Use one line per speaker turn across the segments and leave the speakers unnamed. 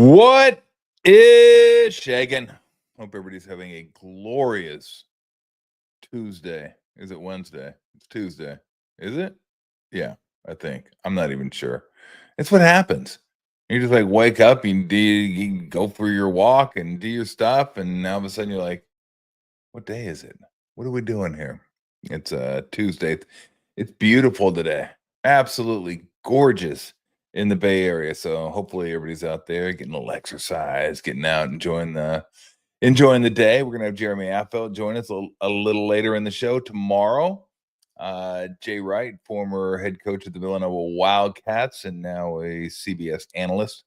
What is shaking? Hope everybody's having a glorious Tuesday. Is it Wednesday? It's Tuesday. Is it? Yeah, I think. I'm not even sure. It's what happens. You just like wake up, you go for your walk and do your stuff, and now all of a sudden you're like, what day is it? What are we doing here? It's Tuesday. It's beautiful today. Absolutely gorgeous in the Bay Area. So hopefully everybody's out there getting a little exercise, getting out, enjoying the day. We're gonna have Jeremy Affeldt join us a little later in the show tomorrow. Jay Wright, former head coach of the Villanova Wildcats and now a CBS analyst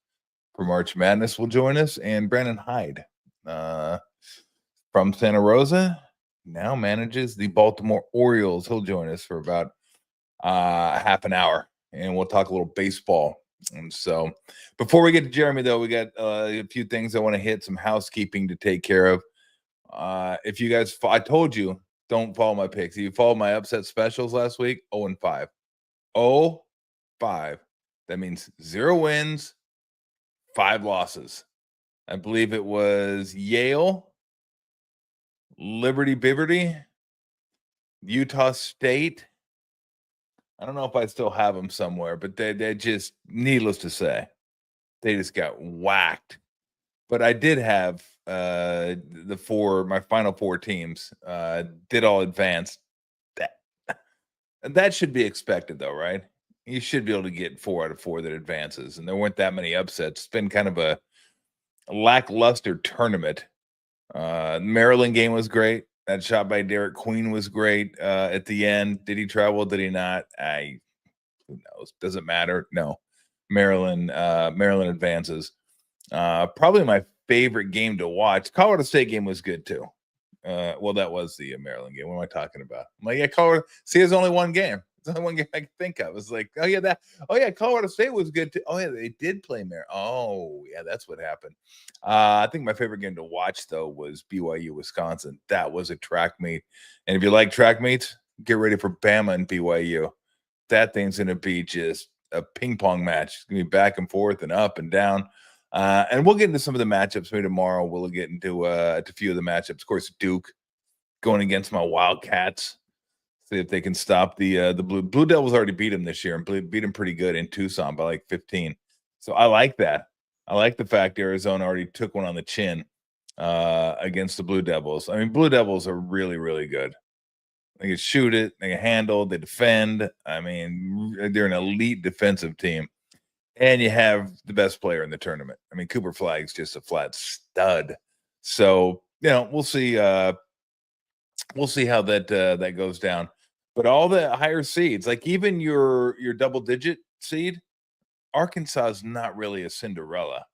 for March Madness, will join us, and Brandon Hyde. From Santa Rosa, now manages the Baltimore Orioles. He'll join us for about half an hour, and we'll talk a little baseball. And so before we get to Jeremy, though, we got a few things I want to hit, some housekeeping to take care of. If you guys, I told you, don't follow my picks. You followed my upset specials last week, 0-5. 0-5. That means 0 wins, 5 losses. I believe it was Yale, Liberty Biverty, Utah State. I don't know if I still have them somewhere, but they just, needless to say, they just got whacked. But I did have my final 4 teams did all advance. That should be expected, though, right? You should be able to get 4 out of 4 that advances, and there weren't that many upsets. It's been kind of a lackluster tournament. Maryland game was great. That shot by Derek Queen was great at the end. Did he travel? Did he not? Who knows? Doesn't matter. No. Maryland advances. Probably my favorite game to watch. Colorado State game was good too. Well, that was the Maryland game. What am I talking about? I'm like, yeah, Colorado. See, there's only one game. It's only one game I can think of. It's like, Colorado State was good too. Oh yeah, they did play Maryland. Oh yeah, that's what happened. I think my favorite game to watch though was BYU Wisconsin. That was a track meet, and if you like track meets, get ready for Bama and BYU. That thing's going to be just a ping pong match. It's going to be back and forth and up and down. And we'll get into some of the matchups maybe tomorrow. We'll get into a few of the matchups. Of course, Duke going against my Wildcats. See if they can stop the Blue Devils. Already beat them this year and beat them pretty good in Tucson by like 15. So I like that. I like the fact Arizona already took one on the chin against the Blue Devils. I mean, Blue Devils are really, really good. They can shoot it. They can handle. They defend. I mean, they're an elite defensive team. And you have the best player in the tournament. I mean, Cooper Flagg's just a flat stud. So, we'll see. We'll see how that goes down. But all the higher seeds, like even your double-digit seed, Arkansas is not really a Cinderella.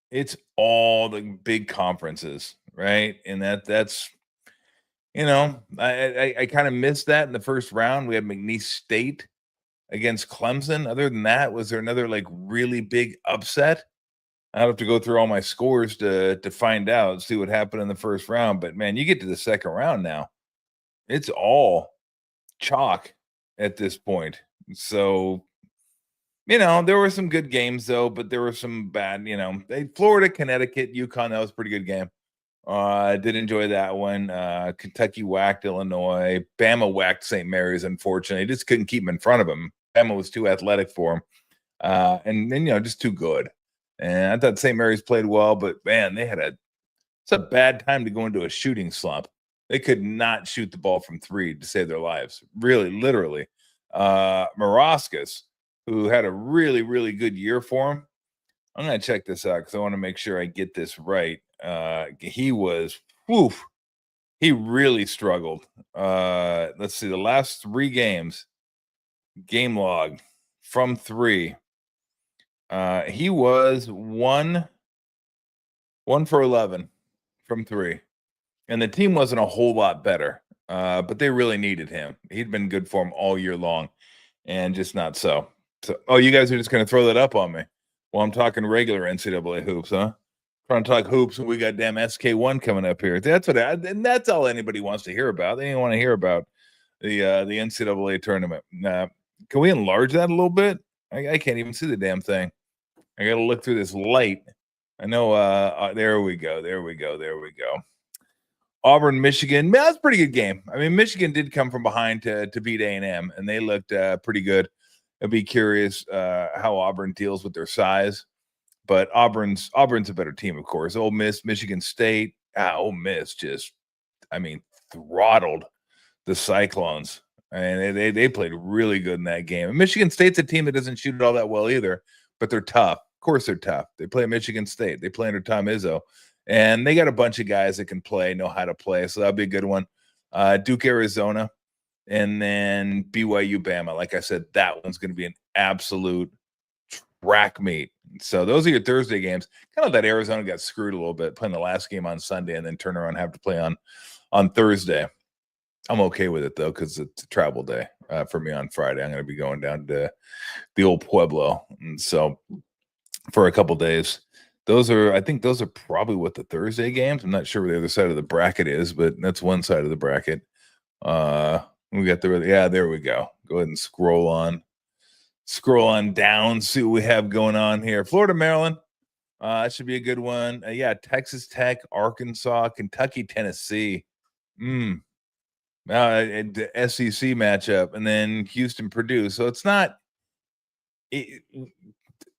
It's all the big conferences, right? And that's I kind of missed that in the first round. We had McNeese State against Clemson. Other than that, was there another like really big upset? I have to go through all my scores to find out, see what happened in the first round. But man, you get to the second round now, it's all chalk at this point. So, there were some good games though, but there were some bad. Florida, Connecticut, UConn. That was a pretty good game. I did enjoy that one. Kentucky whacked Illinois. Bama whacked St. Mary's. Unfortunately, just couldn't keep him in front of him. Bama was too athletic for him, and then just too good. And I thought St. Mary's played well, but man, it's a bad time to go into a shooting slump. They could not shoot the ball from 3 to save their lives. Really, literally. Maroscus, who had a really, really good year for him. I'm going to check this out because I want to make sure I get this right. He really struggled. Let's see, the last 3 games, game log from 3. He was 1 for 11 from 3. And the team wasn't a whole lot better, but they really needed him. He'd been good for him all year long, and just not so. So, you guys are just going to throw that up on me? Well, I'm talking regular NCAA hoops, huh? Trying to talk hoops, and we got damn SK1 coming up here. That's and that's all anybody wants to hear about. They didn't want to hear about the NCAA tournament. Can we enlarge that a little bit? I can't even see the damn thing. I got to look through this light I know. There we go. Auburn, Michigan. Man, that's a pretty good game. I mean, Michigan did come from behind to beat A&M, and they looked pretty good. I'd be curious how Auburn deals with their size, but Auburn's a better team, of course. Ole Miss, Michigan State. Ole Miss just, I mean, throttled the Cyclones. And they played really good in that game. And Michigan State's a team that doesn't shoot it all that well either, but they're tough. Of course, they're tough. They play Michigan State. They play under Tom Izzo. And they got a bunch of guys that can play, know how to play. So that'll be a good one. Duke, Arizona, and then BYU, Bama. Like I said, that one's going to be an absolute track meet. So those are your Thursday games. Kind of that Arizona got screwed a little bit, playing the last game on Sunday and then turn around and have to play on Thursday. I'm okay with it, though, because it's a travel day for me on Friday. I'm going to be going down to the old Pueblo. And so for a couple days. I think those are probably what the Thursday games. I'm not sure where the other side of the bracket is, but that's one side of the bracket. We got there we go. Go ahead and scroll on down, see what we have going on here. Florida, Maryland. That should be a good one. Texas Tech, Arkansas, Kentucky, Tennessee. The SEC matchup, and then Houston, Purdue. So it's not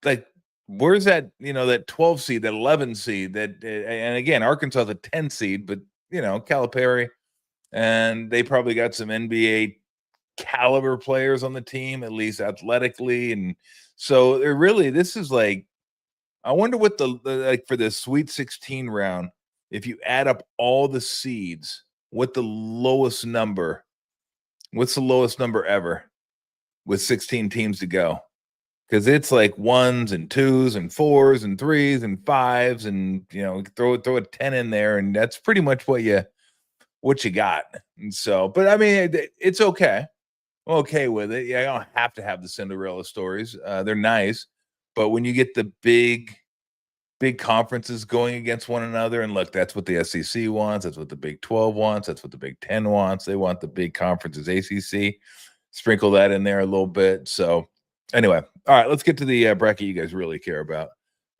like, where's that, that 12 seed, that 11 seed, and again, Arkansas is a 10 seed, but Calipari, and they probably got some NBA caliber players on the team, at least athletically. And so this is like, I wonder what like for the Sweet 16 round, if you add up all the seeds, what's the lowest number ever with 16 teams to go? Because it's like 1s and 2s and 4s and 3s and 5s, and throw a 10 in there, and that's pretty much what you got. And so, but I mean, it's okay. I'm okay with it. Yeah, I don't have to have the Cinderella stories. They're nice, but when you get the big conferences going against one another, and look, that's what the SEC wants. That's what the Big 12 wants. That's what the Big 10 wants. They want the big conferences. ACC, sprinkle that in there a little bit. So. Anyway, all right, let's get to the bracket you guys really care about,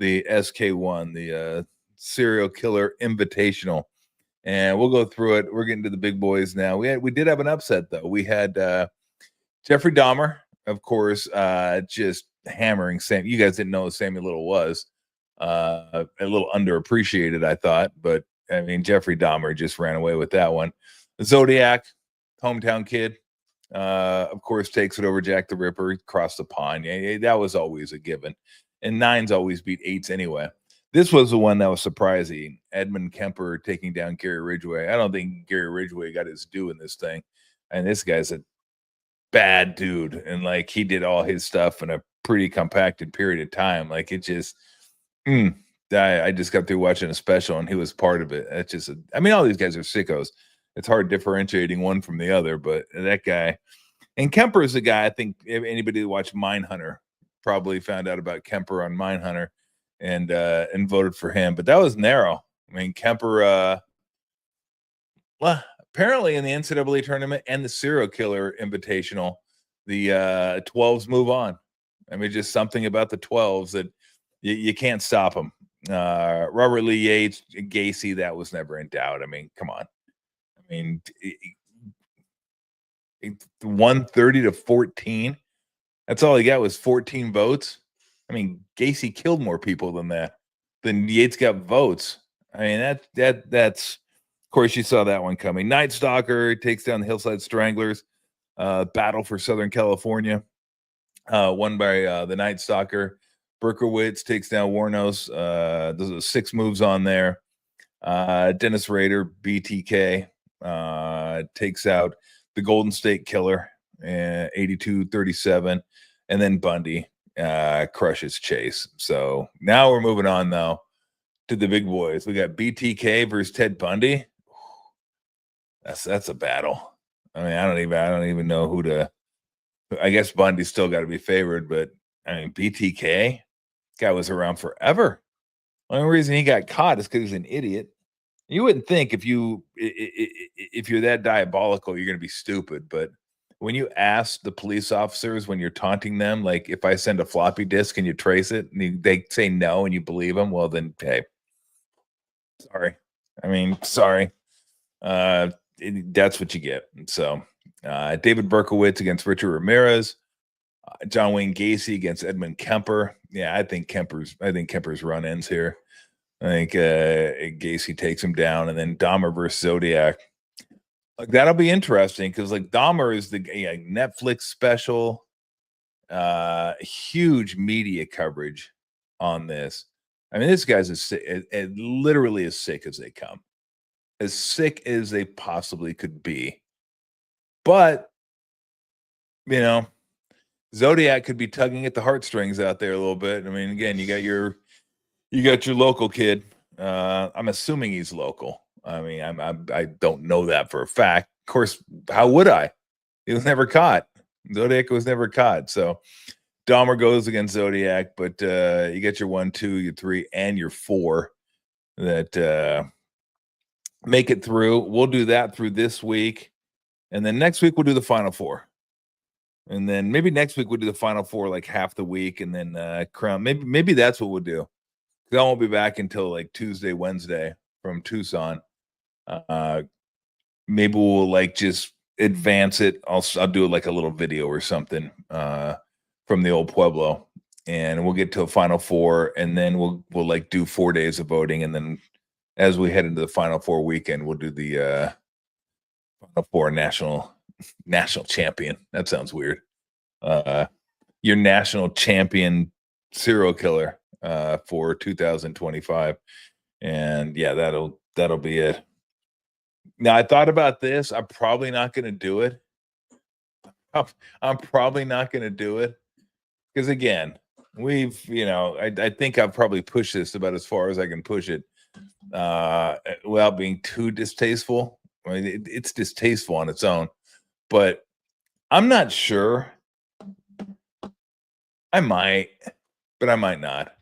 the SK1, the Serial Killer Invitational, and we'll go through it. We're getting to the big boys now. We did have an upset, though. We had Jeffrey Dahmer, of course, just hammering Sam. You guys didn't know who Sammy Little was. A little underappreciated, I thought, but I mean, Jeffrey Dahmer just ran away with that one. Zodiac, hometown kid. Of course, takes it over Jack the Ripper across the pond. Yeah, that was always a given. And 9s always beat 8s anyway. This was the one that was surprising. Edmund Kemper taking down Gary Ridgway. I don't think Gary Ridgway got his due in this thing. And this guy's a bad dude. And like, he did all his stuff in a pretty compacted period of time. Like, it just, I just got through watching a special, and he was part of it. That's just, all these guys are sickos. It's hard differentiating one from the other, but that guy, and Kemper is the guy, I think anybody who watched Mindhunter probably found out about Kemper on Mindhunter and voted for him. But that was narrow. I mean, Kemper, apparently in the NCAA tournament and the Serial Killer Invitational, the 12s move on. I mean, just something about the 12s that you can't stop them. Robert Lee Yates, Gacy, that was never in doubt. I mean, come on. I mean, 130 to 14. That's all he got was 14 votes. I mean, Gacy killed more people than that. Then Yates got votes. I mean, that's of course you saw that one coming. Night Stalker takes down the Hillside Stranglers. Battle for Southern California, won by the Night Stalker. Berkowitz takes down Warnos. Those are 6 moves on there. Dennis Rader, BTK. Takes out the Golden State Killer, 82-37, and then Bundy crushes Chase. So now we're moving on, though, to the big boys. We got BTK versus Ted Bundy. That's a battle. I mean, I don't even know who to. I guess Bundy's still got to be favored, but I mean, BTK guy was around forever. The only reason he got caught is because he's an idiot. You wouldn't think if you're that diabolical, you're going to be stupid. But when you ask the police officers when you're taunting them, like if I send a floppy disk, can you trace it? And they say no, and you believe them. Well, then, hey, sorry. I mean, sorry. That's what you get. So, David Berkowitz against Richard Ramirez, John Wayne Gacy against Edmund Kemper. Yeah, I think Kemper's run ends here. I think Gacy takes him down, and then Dahmer versus Zodiac. Like that'll be interesting because like Dahmer is the Netflix special, huge media coverage on this. I mean, this guy's literally as sick as they come, as sick as they possibly could be. But Zodiac could be tugging at the heartstrings out there a little bit. I mean, again, you got your local kid. I'm assuming he's local. I mean, I don't know that for a fact. Of course, how would I? He was never caught. Zodiac was never caught. So Dahmer goes against Zodiac, but you get your 1, 2, your 3, and your 4 that make it through. We'll do that through this week, and then next week we'll do the Final Four. And then maybe next week we'll do the Final Four like half the week, and then crown. Maybe that's what we'll do. I won't be back until like Tuesday, Wednesday from Tucson. Maybe we'll like just advance it. I'll do like a little video or something from the old Pueblo, and we'll get to a Final Four, and then we'll like do 4 days of voting, and then as we head into the Final Four weekend, we'll do the Final Four national champion. That sounds weird. Your national champion serial killer for 2025, and yeah, that'll be it. Now I thought about this. I'm probably not going to do it. I'm probably not going to do it because again, I think I've probably pushed this about as far as I can push it without being too distasteful. I mean, it's distasteful on its own, but I'm not sure. I might, but I might not.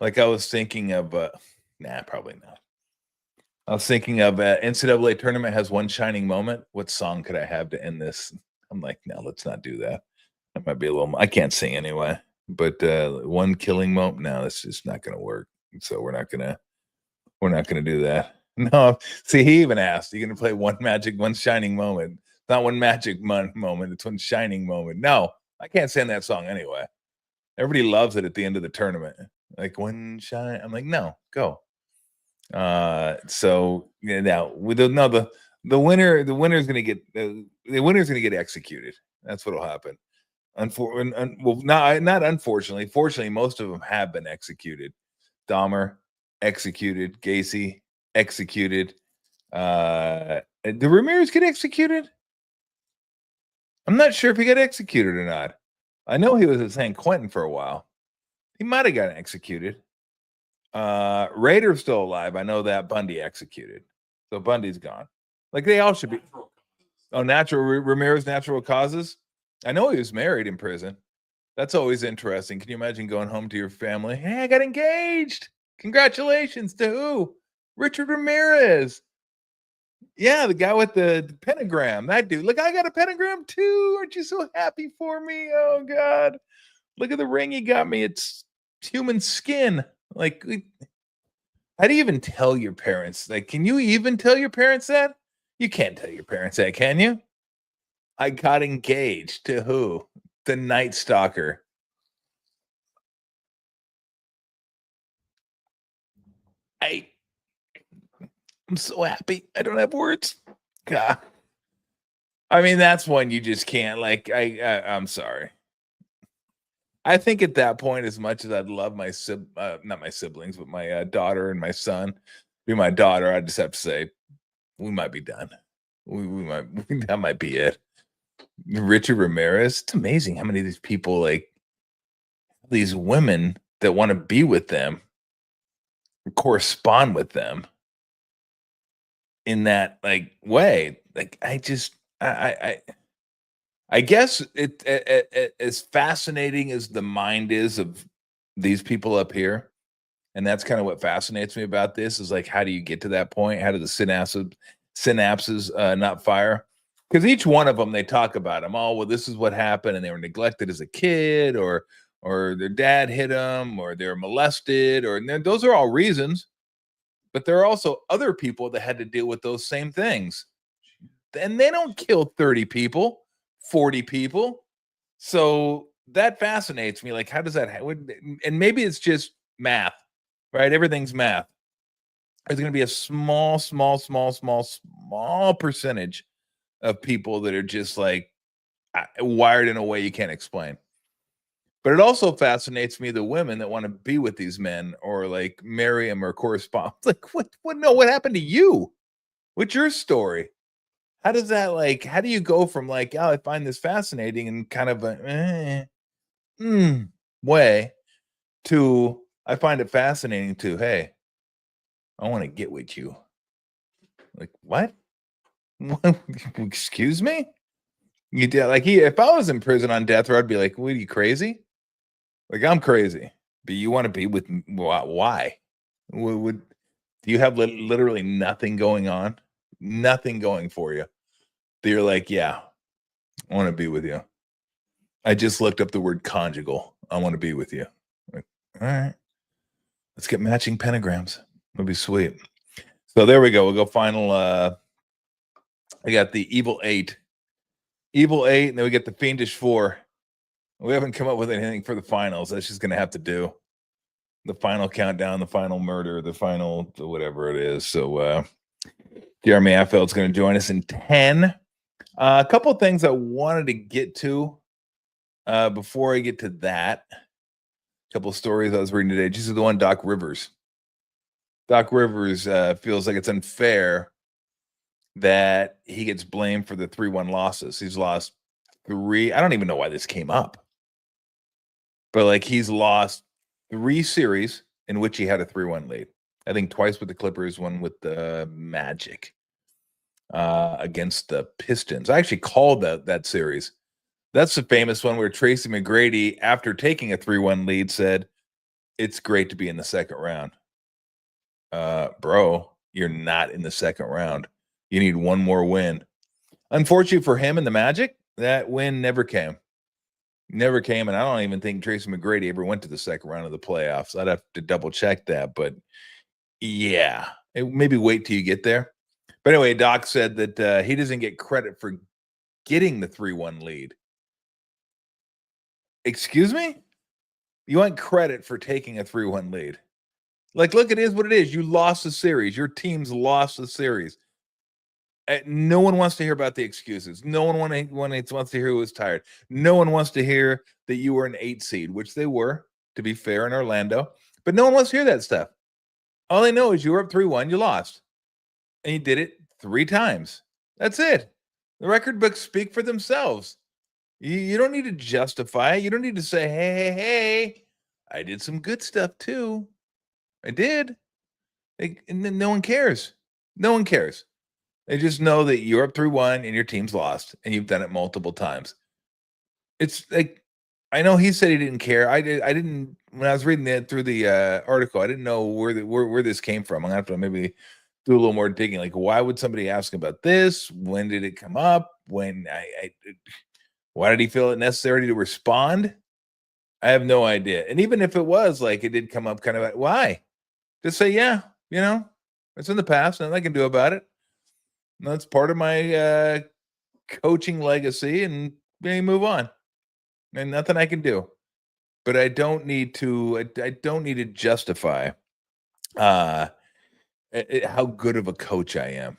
Like I was thinking of, probably not. I was thinking of NCAA tournament has one shining moment. What song could I have to end this? I'm like, no, let's not do that. That might be a little. I can't sing anyway. But one killing moment. No, that's just not going to work. So we're not gonna do that. No, see, he even asked, "Are you going to play one shining moment?" Not one magic moment. It's one shining moment. No, I can't sing that song anyway. Everybody loves it at the end of the tournament. Like one shine. I'm like, no, go. So now the winner's gonna get executed. That's what'll happen. Not unfortunately. Fortunately, most of them have been executed. Dahmer executed. Gacy executed. Did Ramirez get executed? I'm not sure if he got executed or not. I know he was at San Quentin for a while. He might have gotten executed. Rader's still alive. I know that. Bundy executed. So Bundy's gone. Like they all should be. Ramirez natural causes. I know he was married in prison. That's always interesting. Can you imagine going home to your family? Hey, I got engaged. Congratulations to who? Richard Ramirez. Yeah, the guy with the pentagram. That dude. Look, I got a pentagram too. Aren't you so happy for me? Oh God. Look at the ring he got me. It's human skin. Like, how do you even tell your parents? Like, can you even tell your parents that? You can't tell your parents that, can you? I got engaged to who? The Night Stalker. I'm so happy. I don't have words. God. I mean, that's one you just can't. Like, I'm sorry. I think at that point, as much as I'd love not my siblings, but my daughter and my son, be my daughter, I just have to say, we might be done. That might be it. Richard Ramirez. It's amazing how many of these people, like these women that want to be with them, correspond with them in that like way. Like I guess it as fascinating as the mind is of these people up here, and that's kind of what fascinates me about this is like, how do you get to that point? How do the synapses not fire? Because each one of them, they talk about them. Oh, well, this is what happened, and they were neglected as a kid, or their dad hit them, or they were molested, or those are all reasons. But there are also other people that had to deal with those same things, and they don't kill 30 people, 40 people. So that fascinates me. Like, how does that happen? And maybe it's just math, right? Everything's math. There's going to be a small percentage of people that are just like wired in a way you can't explain. But it also fascinates me the women that want to be with these men or like marry them or correspond. Like, what? No, what happened to you? What's your story? How does that, like, how do you go from like, oh, I find this fascinating and kind of a way to I find it fascinating to, hey, I want to get with you. Like, what? Excuse me? You did like if I was in prison on death row, I'd be like, what, are you crazy? Like, I'm crazy, but you want to be with me? Why? Do you have literally nothing going on? Nothing going for you. You're like, yeah, I want to be with you. I just looked up the word conjugal. I want to be with you. Like, all right, let's get matching pentagrams. It'll be sweet. So there we go. We'll go final. I got the evil 8, and then we get the fiendish 4. We haven't come up with anything for the finals. That's just going to have to do the final countdown, the final murder, the final whatever it is. So Jeremy Affeldt is going to join us in 10. A couple of things I wanted to get to before I get to that. A couple of stories I was reading today. Just the one, Doc Rivers. Doc Rivers feels like it's unfair that he gets blamed for the 3-1 losses. He's lost 3. I don't even know why this came up. But like, he's lost 3 series in which he had a 3-1 lead. I think twice with the Clippers, one with the Magic against the Pistons. I actually called that series. That's the famous one where Tracy McGrady, after taking a 3-1 lead, said, "It's great to be in the second round." Bro, you're not in the second round. You need one more win. Unfortunately for him and the Magic, that win never came. Never came, and I don't even think Tracy McGrady ever went to the second round of the playoffs. I'd have to double check that, but yeah, maybe wait till you get there. But anyway, Doc said that he doesn't get credit for getting the 3-1 lead. Excuse me? You want credit for taking a 3-1 lead? Like, look, it is what it is. You lost the series. Your team's lost the series. No one wants to hear about the excuses. No one wants to hear who was tired. No one wants to hear that you were an 8 seed, which they were, to be fair, in Orlando. But no one wants to hear that stuff. All they know is you were up 3-1, you lost. And you did it 3 times. That's it. The record books speak for themselves. You don't need to justify it. You don't need to say, hey, I did some good stuff too. I did. And then no one cares. No one cares. They just know that you're up 3-1 and your team's lost, and you've done it multiple times. It's like, I know he said he didn't care. I didn't. When I was reading through the article, I didn't know where this came from. I'm gonna have to maybe do a little more digging. Like, why would somebody ask about this? When did it come up? Why did he feel it necessary to respond? I have no idea. And even if it was like it did come up, kind of like, why? Just say, yeah, it's in the past, nothing I can do about it. That's part of my coaching legacy, and move on. And nothing I can do. But I don't need to. I don't need to justify how good of a coach I am.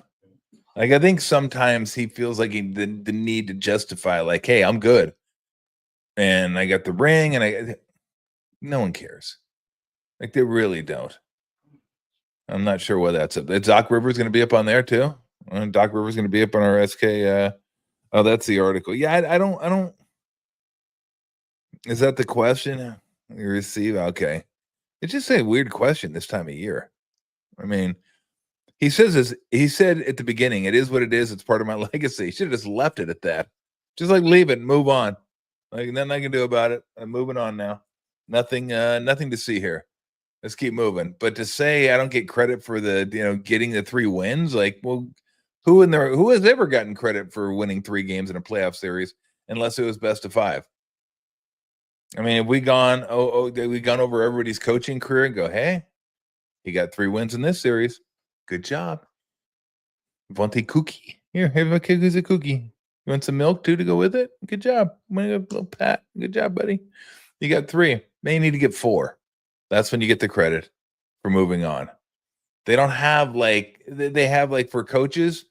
Like, I think sometimes he feels like the need to justify, like, hey, I'm good, and I got the ring, and no one cares. Like, they really don't. I'm not sure what that's up. Doc Rivers going to be up on there too. Doc Rivers going to be up on our SK. Oh, that's the article. Yeah, I don't. Is that the question you receive? Okay, it's just a weird question this time of year. I mean, he said at the beginning, it is what it is. It's part of my legacy. He should have just left it at that. Just like leave it and move on. Like, nothing I can do about it. I'm moving on now. Nothing to see here. Let's keep moving. But to say I don't get credit for the, getting the 3 wins, like, well, Who has ever gotten credit for winning 3 games in a playoff series unless it was best of 5? I mean, have we gone over everybody's coaching career and go, hey, he got 3 wins in this series. Good job. Vontae cookie. Here, have a cookie. You want some milk too to go with it? Good job. I'm gonna give a little pat. Good job, buddy. You got 3. Then you need to get 4. That's when you get the credit for moving on. They don't have they have for coaches,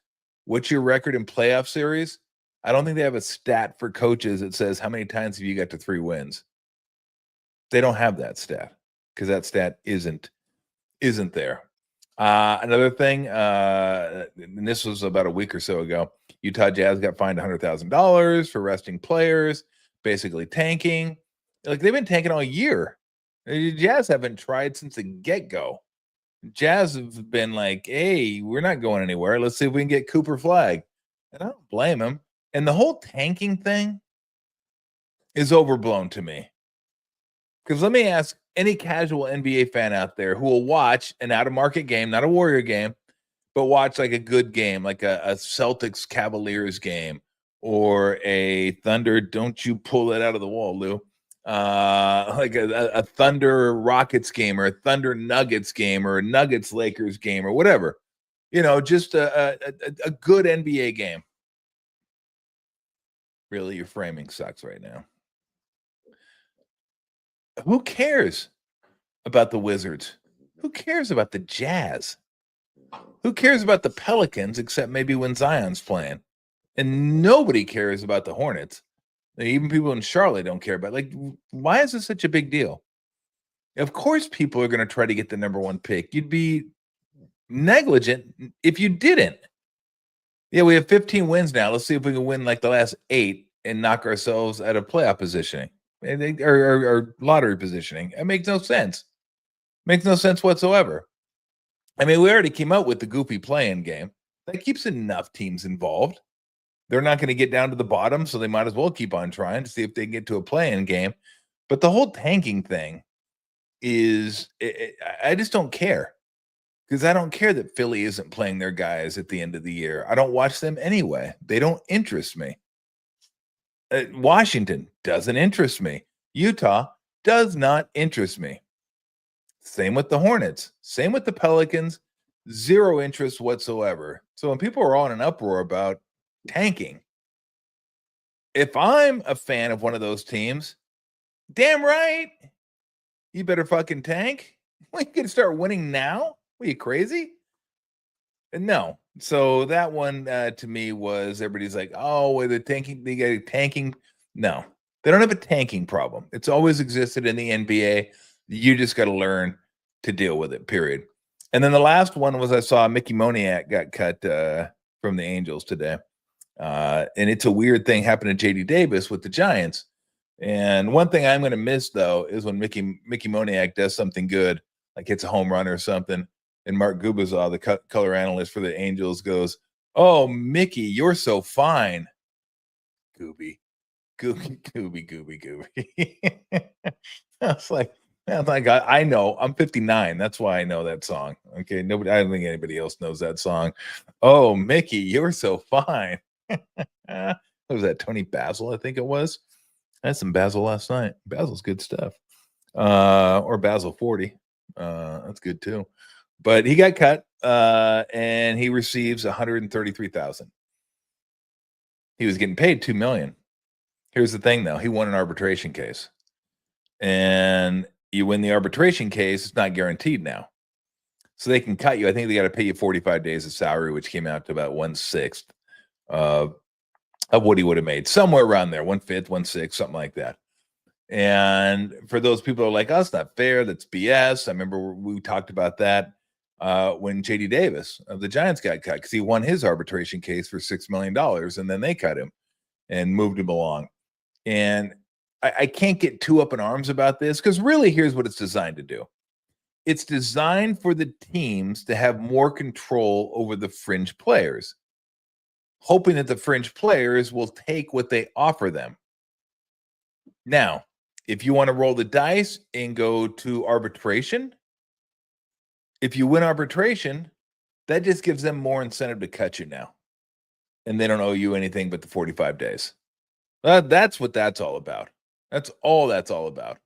what's your record in playoff series? I don't think they have a stat for coaches that says how many times have you got to 3 wins. They don't have that stat because that stat isn't there. Another thing, and this was about a week or so ago, Utah Jazz got fined $100,000 for resting players, basically tanking. They've been tanking all year. The Jazz haven't tried since the get-go. Jazz have been like, hey, we're not going anywhere. Let's see if we can get Cooper Flag. And I don't blame him. And the whole tanking thing is overblown to me. Because let me ask any casual NBA fan out there who will watch an out-of-market game, not a Warrior game, but watch a good game, like a Celtics Cavaliers game or a Thunder, don't you pull that out of the wall, Lou, like a Thunder Rockets game or a Thunder Nuggets game or a Nuggets Lakers game or whatever, just a good NBA game. Really, your framing sucks right now. Who cares about the Wizards? Who cares about the Jazz? Who cares about the Pelicans except maybe when Zion's playing? And nobody cares about the Hornets. Even people in Charlotte don't care about why is this such a big deal? Of course people are going to try to get the number 1 pick. You'd be negligent if you didn't. Yeah, we have 15 wins now. Let's see if we can win the last 8 and knock ourselves out of playoff positioning. Or lottery positioning. It makes no sense. Makes no sense whatsoever. I mean, we already came out with the goofy play-in game. That keeps enough teams involved. They're not going to get down to the bottom, so they might as well keep on trying to see if they can get to a play-in game. But the whole tanking thing is, I just don't care. Because I don't care that Philly isn't playing their guys at the end of the year. I don't watch them anyway. They don't interest me. Washington doesn't interest me. Utah does not interest me. Same with the Hornets. Same with the Pelicans. Zero interest whatsoever. So when people are all in an uproar about tanking, if I'm a fan of one of those teams, damn right, you better fucking tank. We can start winning now. Are you crazy? No. So that one to me was everybody's like, oh, they're tanking. They got tanking. No, they don't have a tanking problem. It's always existed in the NBA. You just got to learn to deal with it, period. And then the last one was I saw Mickey Moniak got cut from the Angels today. And it's a weird thing happened to JD Davis with the Giants. And one thing I'm going to miss, though, is when Mickey Moniak does something good, like hits a home run or something. And Mark Gubicza, the color analyst for the Angels, goes, oh, Mickey, you're so fine. Gooby. I was like, I know. I'm 59. That's why I know that song. Okay. I don't think anybody else knows that song. Oh, Mickey, you're so fine. What was that? Tony Basil, I think it was. I had some Basil last night. Basil's good stuff. Or Basil 40. That's good too. But he got cut, and he receives $133,000. He was getting paid $2 million. Here's the thing, though. He won an arbitration case. And you win the arbitration case, it's not guaranteed now. So they can cut you. I think they got to pay you 45 days of salary, which came out to about 1/6 of what he would have made. Somewhere around there, 1/5, 1/6, something like that. And for those people who are like, oh, that's not fair. That's BS. I remember we talked about that when JD Davis of the Giants got cut because he won his arbitration case for $6 million, and then they cut him and moved him along. And I can't get too up in arms about this because really here's what it's designed to do. It's designed for the teams to have more control over the fringe players, hoping that the fringe players will take what they offer them. Now, if you want to roll the dice and go to arbitration, if you win arbitration, that just gives them more incentive to cut you now. and they don't owe you anything but the 45 days. That's what that's all about. That's all about.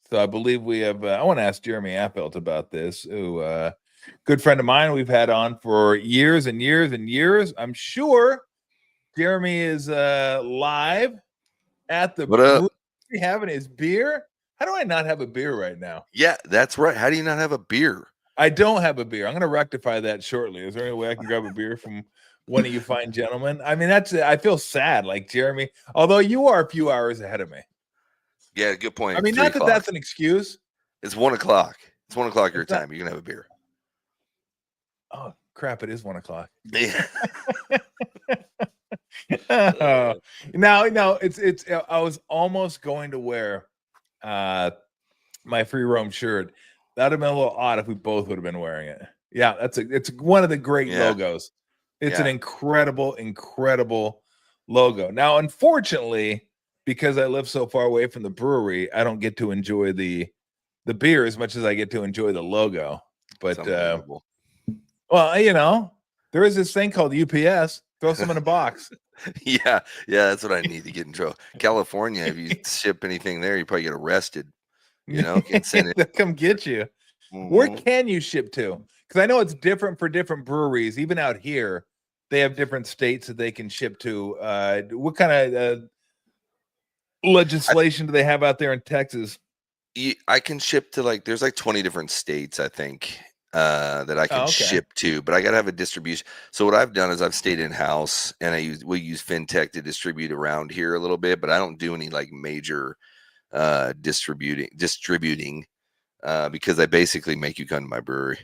So I believe we have, I want to ask Jeremy Affeldt about this, who, good friend of mine we've had on for years and years and years. I'm sure Jeremy is live at the brewery having his beer. How do I not have a beer right now?
Yeah, that's right. How do you not have a beer?
I don't have a beer. I'm going to rectify that shortly. Is there any way I can grab a beer from one of you fine gentlemen? I mean, I feel sad, like Jeremy, although you are a few hours ahead of me.
Yeah, good point.
I mean, not that that's an excuse.
It's 1 o'clock. It's 1 o'clock your time. You're going to have a beer.
Oh, crap. It is 1 o'clock.
Yeah.
Now, it's, I was almost going to wear my free roam shirt. That'd have been a little odd if we both would have been wearing it. Yeah, it's one of the great logos. It's an incredible logo. Now, unfortunately, because I live so far away from the brewery, I don't get to enjoy the beer as much as I get to enjoy the logo. But well, you know, there is this thing called UPS. Throw some in a box.
Yeah, that's what I need to get in trouble. California, if you ship anything there, you probably get arrested. You know, can send it.
They'll come get you. Mm-hmm. Where can you ship to? Because I know it's different for different breweries. Even out here, they have different states that they can ship to. What kind of legislation do they have out there in Texas?
I can ship to there's 20 different states, I think, that I can ship to, but I got to have a distribution. So what I've done is I've stayed in house, and we use FinTech to distribute around here a little bit, but I don't do any major distributing because I basically make you come to my brewery.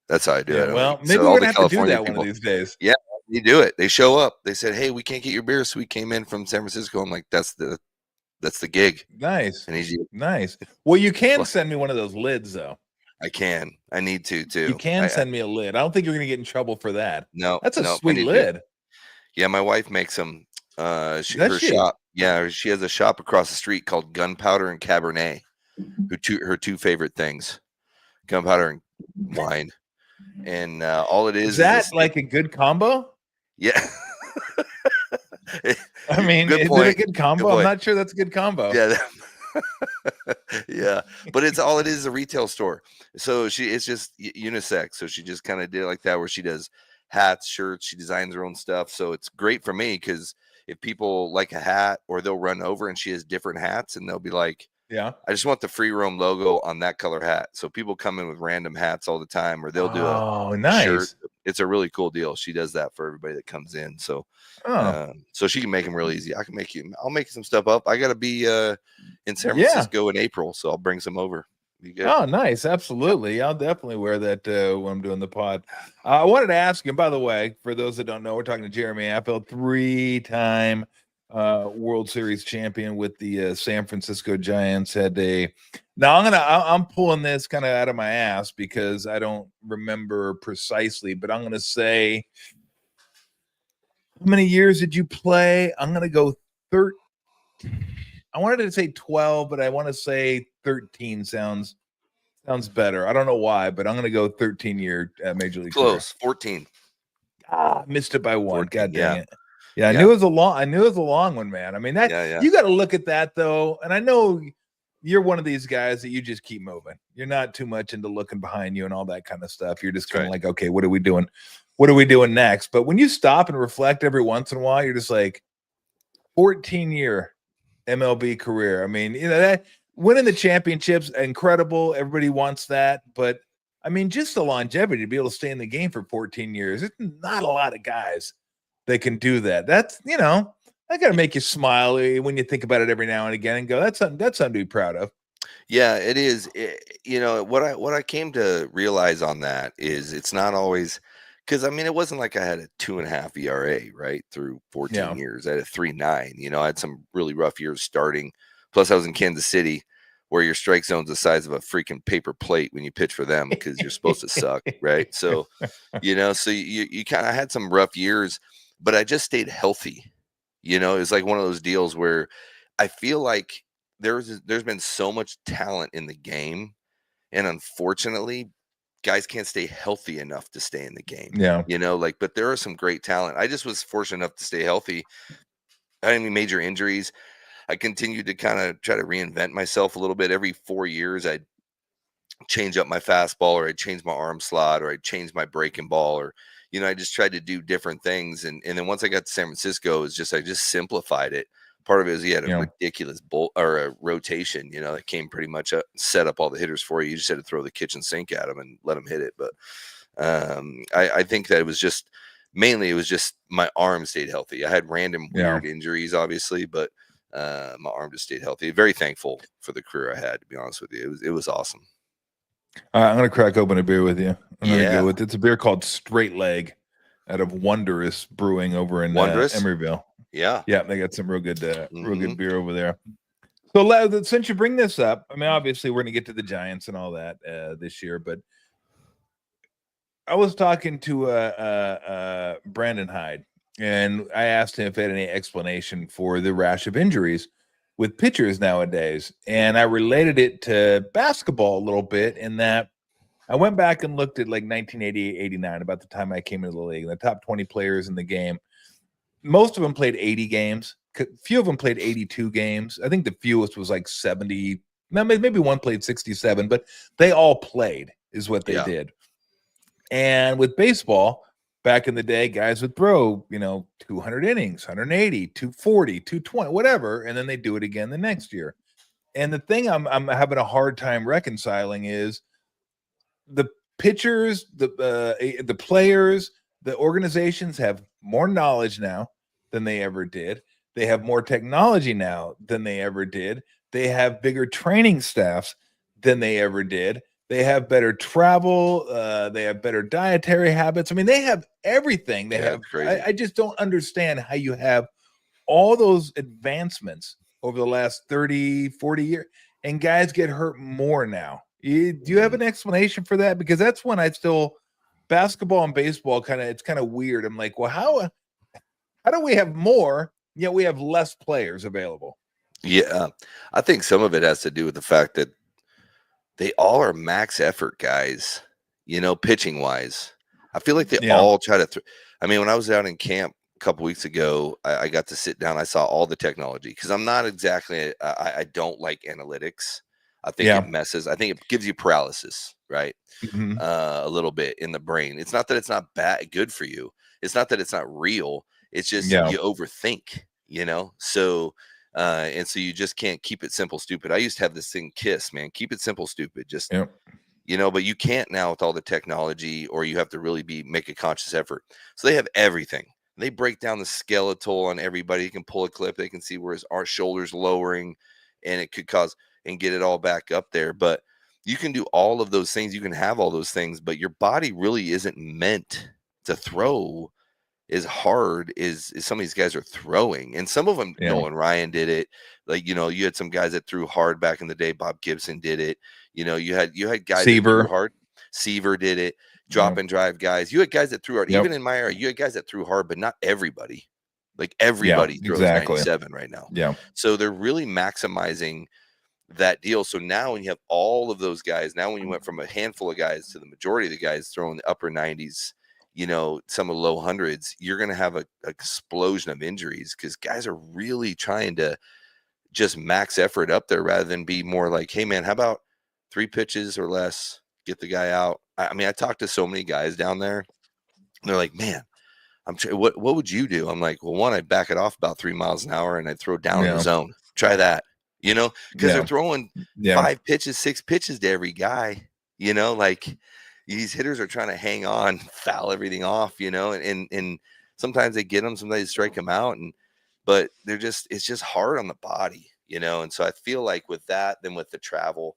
That's how I do it.
Well, maybe we're gonna have to do that one of these days.
Yeah, you do it. They show up. They said, "Hey, we can't get your beer, so we came in from San Francisco." I'm like, "That's the gig."
Nice, and nice. Well, you can send me one of those lids, though.
I can. I need to too.
You can send me a lid. I don't think you're gonna get in trouble for that.
No,
that's a sweet lid.
Yeah, my wife makes them. Her shop. Yeah, she has a shop across the street called Gunpowder and Cabernet. Her two favorite things, gunpowder and wine. And all it is
that like a good combo?
Yeah.
I mean, is it a good combo? I'm not sure that's a good combo.
Yeah. Yeah, but it's all it is a retail store. So it's just unisex. So she just kind of did it like that, where she does hats, shirts, she designs her own stuff. So it's great for me because if people like a hat, or they'll run over and she has different hats, and they'll be like,
yeah,
I just want the Free Roam logo on that color hat. So people come in with random hats all the time, or they'll do a
nice
shirt. It's a really cool deal. She does that for everybody that comes in. So, so she can make them real easy. I'll make some stuff up. I got to be in San Francisco in April, so I'll bring some over.
Oh, nice. Absolutely. I'll definitely wear that when I'm doing the pod. I wanted to ask you, by the way, for those that don't know, we're talking to Jeremy Affeldt, 3-time World Series champion with the San Francisco Giants. I'm pulling this kind of out of my ass because I don't remember precisely, but I'm going to say, how many years did you play? I'm going to go 13. I wanted to say 12, but I want to say 13 sounds better. I don't know why, but I'm going to go 13-year Major League.
Close, career. 14.
Missed it by one. 14, God dang it. Yeah, I knew it was a long one, man. I mean, you got to look at that though. And I know you're one of these guys that you just keep moving. You're not too much into looking behind you and all that kind of stuff. You're just kind of like, okay, what are we doing? What are we doing next? But when you stop and reflect every once in a while, you're just like, 14-year MLB career. I mean, that winning the championships, incredible. Everybody wants that. But I mean, just the longevity to be able to stay in the game for 14 years. It's not a lot of guys that can do that. That's, that got to make you smile when you think about it every now and again and go, that's something to be proud of.
Yeah, it is. What I came to realize on that is it's not always, because I mean, it wasn't like I had a 2.5 ERA right through 14 years. I had a 3.9. I had some really rough years starting. Plus, I was in Kansas City, where your strike zone's the size of a freaking paper plate when you pitch for them because you're supposed to suck, right? So, so you kind of had some rough years, but I just stayed healthy. It was like one of those deals where I feel like there's been so much talent in the game, and unfortunately, guys can't stay healthy enough to stay in the game.
Yeah.
Like, but there are some great talent. I just was fortunate enough to stay healthy. I didn't have any major injuries. I continued to kind of try to reinvent myself a little bit. Every 4 years, I'd change up my fastball, or I'd change my arm slot, or I'd change my breaking ball, or I just tried to do different things. And then once I got to San Francisco, I just simplified it. Part of it is he had a ridiculous a rotation, that came pretty much up, set up all the hitters for you. You just had to throw the kitchen sink at them and let them hit it. But I think that it was just my arm stayed healthy. I had random weird injuries, obviously, but my arm just stayed healthy. Very thankful for the career I had, to be honest with you. It was awesome.
All right, I'm going to crack open a beer with you. I'm going to go with it's a beer called Straight Leg out of Wondrous Brewing over in Emeryville.
Yeah,
they got some real good beer over there. So since you bring this up, I mean, obviously we're going to get to the Giants and all that this year, but I was talking to Brandon Hyde, and I asked him if he had any explanation for the rash of injuries with pitchers nowadays. And I related it to basketball a little bit, in that I went back and looked at like 1988, 89, about the time I came into the league, and the top 20 players in the game. Most of them played 80 games. Few of them played 82 games. I think the fewest was like 70. Maybe one played 67, but they all played is what they did. And with baseball, back in the day, guys would throw, 200 innings, 180, 240, 220, whatever, and then they do it again the next year. And the thing I'm having a hard time reconciling is the pitchers, the players, the organizations have more knowledge now than they ever did. They have more technology now than they ever did. They have bigger training staffs than they ever did. They have better travel. They have better dietary habits. I mean, they have everything. They have. I just don't understand how you have all those advancements over the last 30, 40 years, and guys get hurt more now. Do you have an explanation for that? Because that's when basketball and baseball it's kind of weird. I'm like, well, how do we have more, yet we have less players available?
Yeah, I think some of it has to do with the fact that they all are max effort guys, pitching wise. I feel like they all try to I mean, when I was out in camp a couple weeks ago, I got to sit down. I saw all the technology, because I'm not exactly I don't like analytics. I think it messes. I think it gives you paralysis, right?
Mm-hmm.
A little bit in the brain. It's not that it's not good for you. It's not that it's not real. It's just you overthink, So and so you just can't keep it simple, stupid. I used to have this thing, KISS, man. Keep it simple, stupid. Just but you can't now with all the technology, or you have to really make a conscious effort. So they have everything. They break down the skeletal on everybody. You can pull a clip. They can see where our shoulders lowering, and it could cause and get it all back up there. But you can do all of those things. You can have all those things, but your body really isn't meant to throw as hard as some of these guys are throwing. And some of them, Nolan Ryan did it. Like, you had some guys that threw hard back in the day. Bob Gibson did it. You had guys that threw hard. Seaver did it. Drop and drive guys. You had guys that threw hard. Even in my era, you had guys that threw hard, but not everybody. Like everybody throws 97 right now.
Yeah.
So they're really maximizing that deal. So now when you have all of those guys, now when you went from a handful of guys to the majority of the guys throwing the upper 90s, some of the low hundreds, you're going to have an explosion of injuries, because guys are really trying to just max effort up there, rather than be more like, hey man, how about 3 pitches or less, get the guy out. I mean, I talked to so many guys down there, and they're like, man, what would you do? I'm like, well, one, I'd back it off about 3 miles an hour, and I'd throw down in the zone. Try that, because they're throwing 5 pitches, 6 pitches to every guy, like these hitters are trying to hang on, foul everything off, and sometimes they get them, sometimes they strike them out, but it's just hard on the body, and so I feel like with that, then with the travel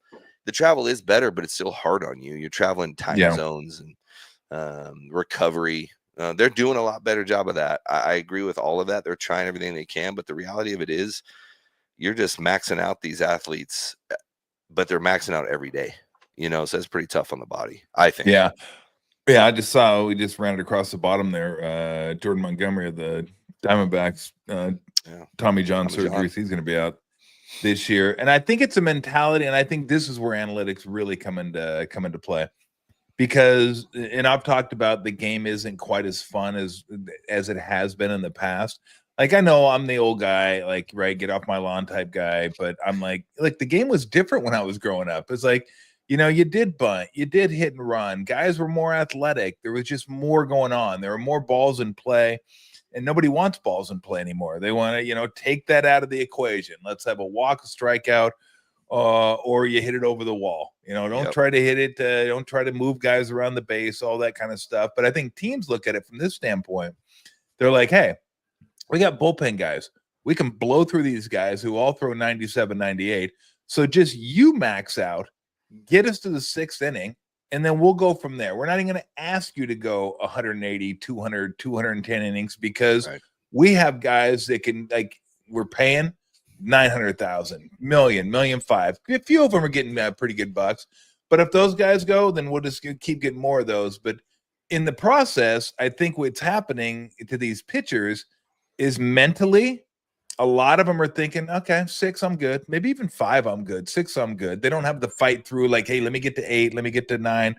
is better, but it's still hard on you. You're traveling time zones and recovery. They're doing a lot better job of that. I agree with all of that. They're trying everything they can, but the reality of it is you're just maxing out these athletes, but they're maxing out every day, so it's pretty tough on the body, I think.
Yeah. I just saw, we just ran it across the bottom there. Jordan Montgomery of the Diamondbacks, Tommy John surgeries. He's going to be out this year. And I think it's a mentality, and I think this is where analytics really come into play. because, and I've talked about the game isn't quite as fun as it has been in the past. Like, I know I'm the old guy, like, right, get off my lawn type guy, but I'm like the game was different when I was growing up. It's like, you did bunt, you did hit and run. Guys were more athletic. There was just more going on. There were more balls in play, and nobody wants balls in play anymore. They want to, take that out of the equation. Let's have a walk, a strikeout, or you hit it over the wall. Don't try to hit it. Don't try to move guys around the base, all that kind of stuff. But I think teams look at it from this standpoint. They're like, hey, we got bullpen guys. We can blow through these guys who all throw 97, 98. So just you max out, get us to the 6th inning, and then we'll go from there. We're not even going to ask you to go 180, 200, 210 innings because we have guys that can, like, we're paying 900,000, million, 1,500,000. A few of them are getting pretty good bucks. But if those guys go, then we'll just keep getting more of those. But in the process, I think what's happening to these pitchers is mentally, a lot of them are thinking, okay, 6, I'm good. Maybe even 5, I'm good. 6, I'm good. They don't have to fight through like, hey, let me get to 8, let me get to 9.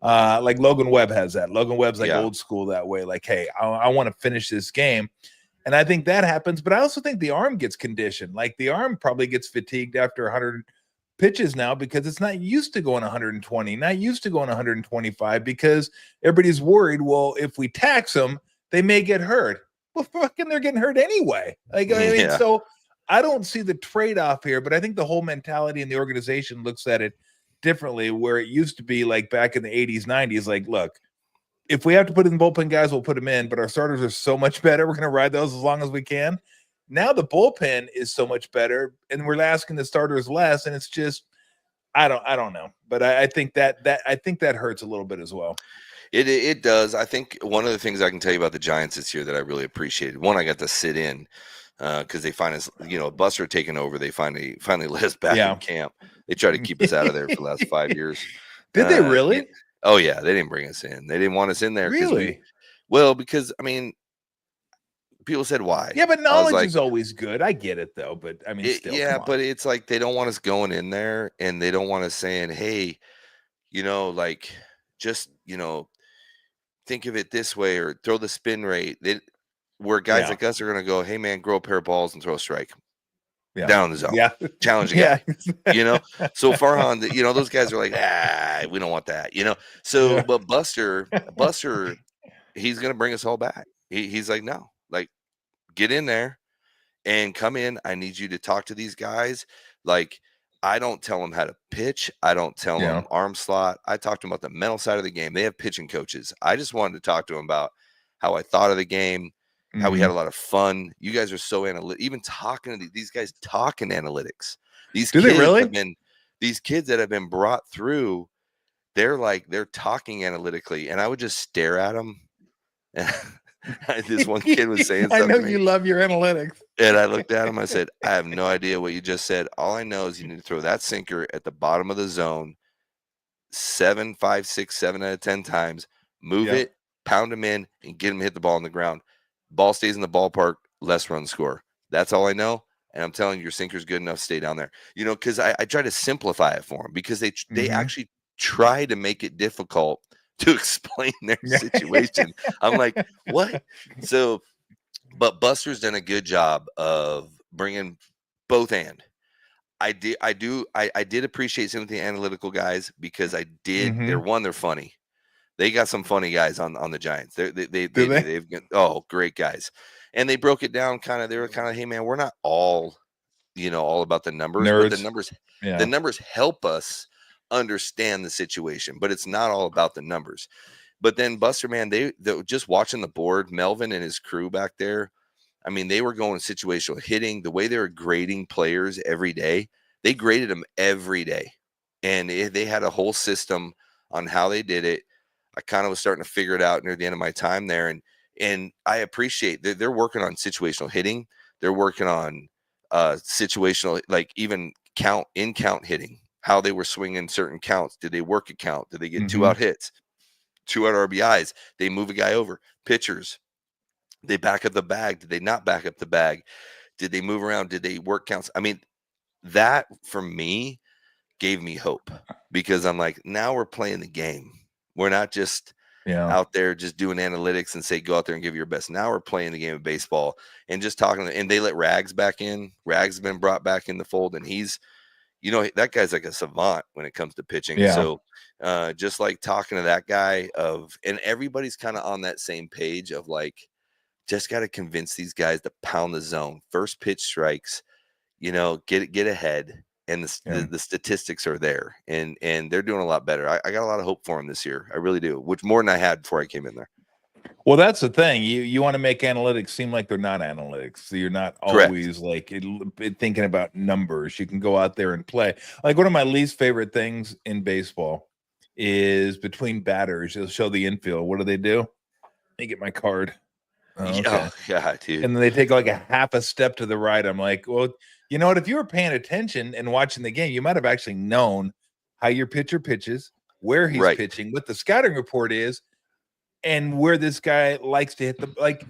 Like Logan Webb has that. Logan Webb's like old school that way. Like, hey, I want to finish this game. And I think that happens. But I also think the arm gets conditioned. Like, the arm probably gets fatigued after 100 pitches now because it's not used to going 120, not used to going 125 because everybody's worried, well, if we tax them, they may get hurt. Well, fucking they're getting hurt anyway. Like, I mean, so I don't see the trade-off here, but I think the whole mentality in the organization looks at it differently, where it used to be like back in the 80s, 90s, like, look, if we have to put in bullpen guys, we'll put them in, but our starters are so much better. We're going to ride those as long as we can. Now the bullpen is so much better, and we're asking the starters less, and it's just, I don't know. But I think that hurts a little bit as well.
It does. I think one of the things I can tell you about the Giants this year that I really appreciated, one, I got to sit in because they find us, Buster taking over. They finally let us back in camp. They tried to keep us out of there for the last 5 years.
Did they really?
Oh yeah, they didn't bring us in. They didn't want us in there.
Really?
Because I mean, people said why.
Yeah, but knowledge is always good. I get it though, but I mean, still,
but it's like they don't want us going in there, and they don't want us saying, hey, like, just think of it this way, or throw the spin rate. Where guys like us are going to go, hey man, grow a pair of balls and throw a strike down the zone. Yeah, challenge again. So Farhan, those guys are like, we don't want that. So, but Buster, he's going to bring us all back. He's like, no, like, get in there and come in. I need you to talk to these guys. Like, I don't tell them how to pitch. I don't tell them arm slot. I talk to them about the mental side of the game. They have pitching coaches. I just wanted to talk to them about how I thought of the game, how we had a lot of fun. You guys are so analytical. Even talking to these guys, talking analytics. These kids that have been brought through, they're talking analytically, and I would just stare at them. This one kid was saying something.
I know you love your analytics.
And I looked at him. I said, I have no idea what you just said. All I know is you need to throw that sinker at the bottom of the zone 7, 5, 6, 7 out of 10 times. Move it, pound him in, and get him to hit the ball on the ground. Ball stays in the ballpark, less run score. That's all I know. And I'm telling you, your sinker's good enough. Stay down there. Because I try to simplify it for them, because they actually try to make it difficult to explain their situation. I'm like, what? So, but Buster's done a good job of bringing both and. I did appreciate some of the analytical guys, because they're funny. They got some funny guys on the Giants. They've got, great guys. And they broke it down they were kind of, hey man, we're not all about the numbers.
Nerds.
But the numbers help us understand the situation, but it's not all about the numbers. But then Buster, man, they just watching the board, Melvin and his crew back there, I mean, they were going situational hitting. The way they were grading players every day, they graded them every day, and they had a whole system on how they did it. I kind of was starting to figure it out near the end of my time there, and I appreciate that they're working on situational hitting. They're working on situational, like even count hitting, how they were swinging certain counts. Did they work a count? Did they get 2-out hits, 2-out RBIs? They move a guy over. Pitchers, they back up the bag. Did they not back up the bag? Did they move around? Did they work counts? I mean, that for me gave me hope, because I'm like, now we're playing the game. We're not just
Yeah.
out there just doing analytics and say, go out there and give your best. Now we're playing the game of baseball and just talking. And they let Rags back in. Rags has been brought back in the fold, and he's, that guy's like a savant when it comes to pitching.
Yeah.
So just like talking to that guy and everybody's kind of on that same page of like, just got to convince these guys to pound the zone. First pitch strikes, get ahead. And the statistics are there, and they're doing a lot better. I got a lot of hope for them this year. I really do, which more than I had before I came in there.
Well, that's the thing. You want to make analytics seem like they're not analytics. So you're not always like thinking about numbers. You can go out there and play. Like one of my least favorite things in baseball is between batters, you'll show the infield. What do? Let me get my card.
Okay. Oh, yeah, dude.
And then they take like a half a step to the right. I'm like, well, you know what? If you were paying attention and watching the game, you might have actually known how your pitcher pitches, where he's pitching, what the scouting report is, and where this guy likes to hit the like.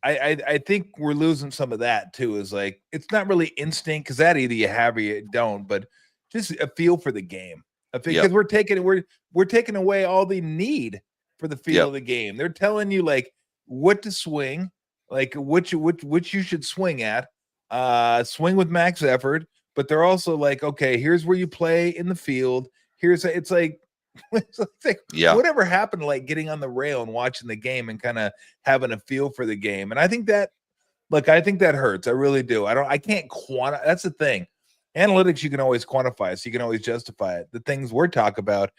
I think we're losing some of that too. Is like it's not really instinct because that either you have or you don't, but just a feel for the game. Because we're taking away all the need for the feel of the game. They're telling you like what to swing, like which you should swing at, swing with max effort. But they're also like, okay, here's where you play in the field. It's like whatever happened to like getting on the rail and watching the game and kind of having a feel for the game. And I think that hurts. I really do. I can't quantify. That's the thing. Analytics, you can always quantify it, so you can always justify it. The things we're talking about,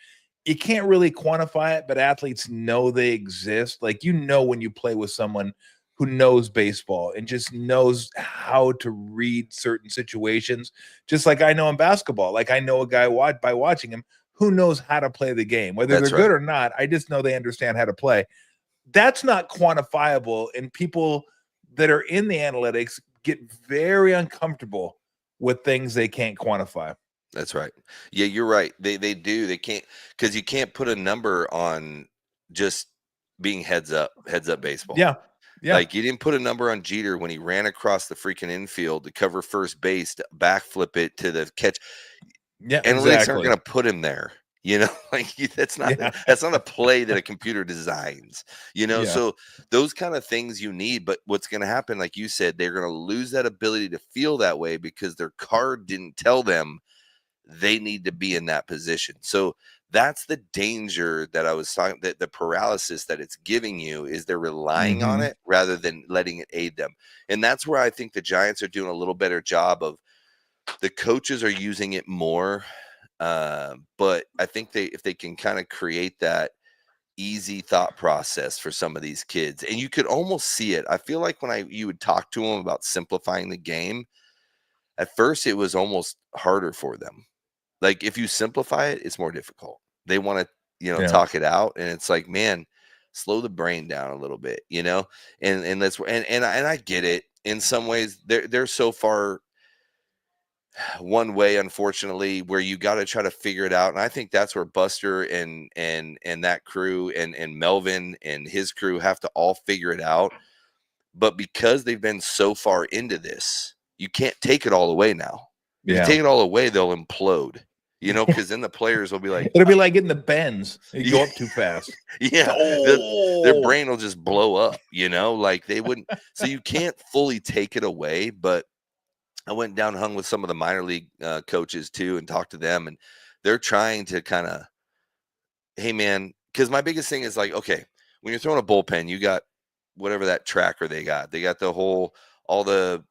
you can't really quantify it, but athletes know they exist. Like, when you play with someone who knows baseball and just knows how to read certain situations, just like I know in basketball. Like I know a guy by watching him who knows how to play the game, whether they're good or not. I just know they understand how to play. That's not quantifiable, and people that are in the analytics get very uncomfortable with things they can't quantify.
That's right. Yeah, you're right. They do. They can't, because you can't put a number on just being heads up baseball.
Yeah.
Like you didn't put a number on Jeter when he ran across the freaking infield to cover first base, to backflip it to the catch.
Yeah,
analytics aren't going to put him there. Like that's not a play that a computer designs. So those kind of things you need. But what's going to happen, like you said, they're going to lose that ability to feel that way because their card didn't tell them they need to be in that position. So that's the danger that I was talking, that the paralysis that it's giving you is they're relying on it rather than letting it aid them. And that's where I think the Giants are doing a little better job of, the coaches are using it more. But I think if they can kind of create that easy thought process for some of these kids, and you could almost see it. I feel like when you would talk to them about simplifying the game, at first it was almost harder for them. Like if you simplify it, it's more difficult. They want to, talk it out, and it's like, man, slow the brain down a little bit, and that's and I get it. In some ways, they're so far one way, unfortunately, where you got to try to figure it out. And I think that's where Buster and that crew and Melvin and his crew have to all figure it out. But because they've been so far into this, you can't take it all away now. If you take it all away, they'll implode. Because then the players will be like,
it'll be like getting the bends. You go up too fast.
Their brain will just blow up, like they wouldn't. So you can't fully take it away. But I went down, hung with some of the minor league coaches too, and talked to them, and they're trying to kind of, hey man, because my biggest thing is like, okay, when you're throwing a bullpen, you got whatever that tracker they got the whole, all the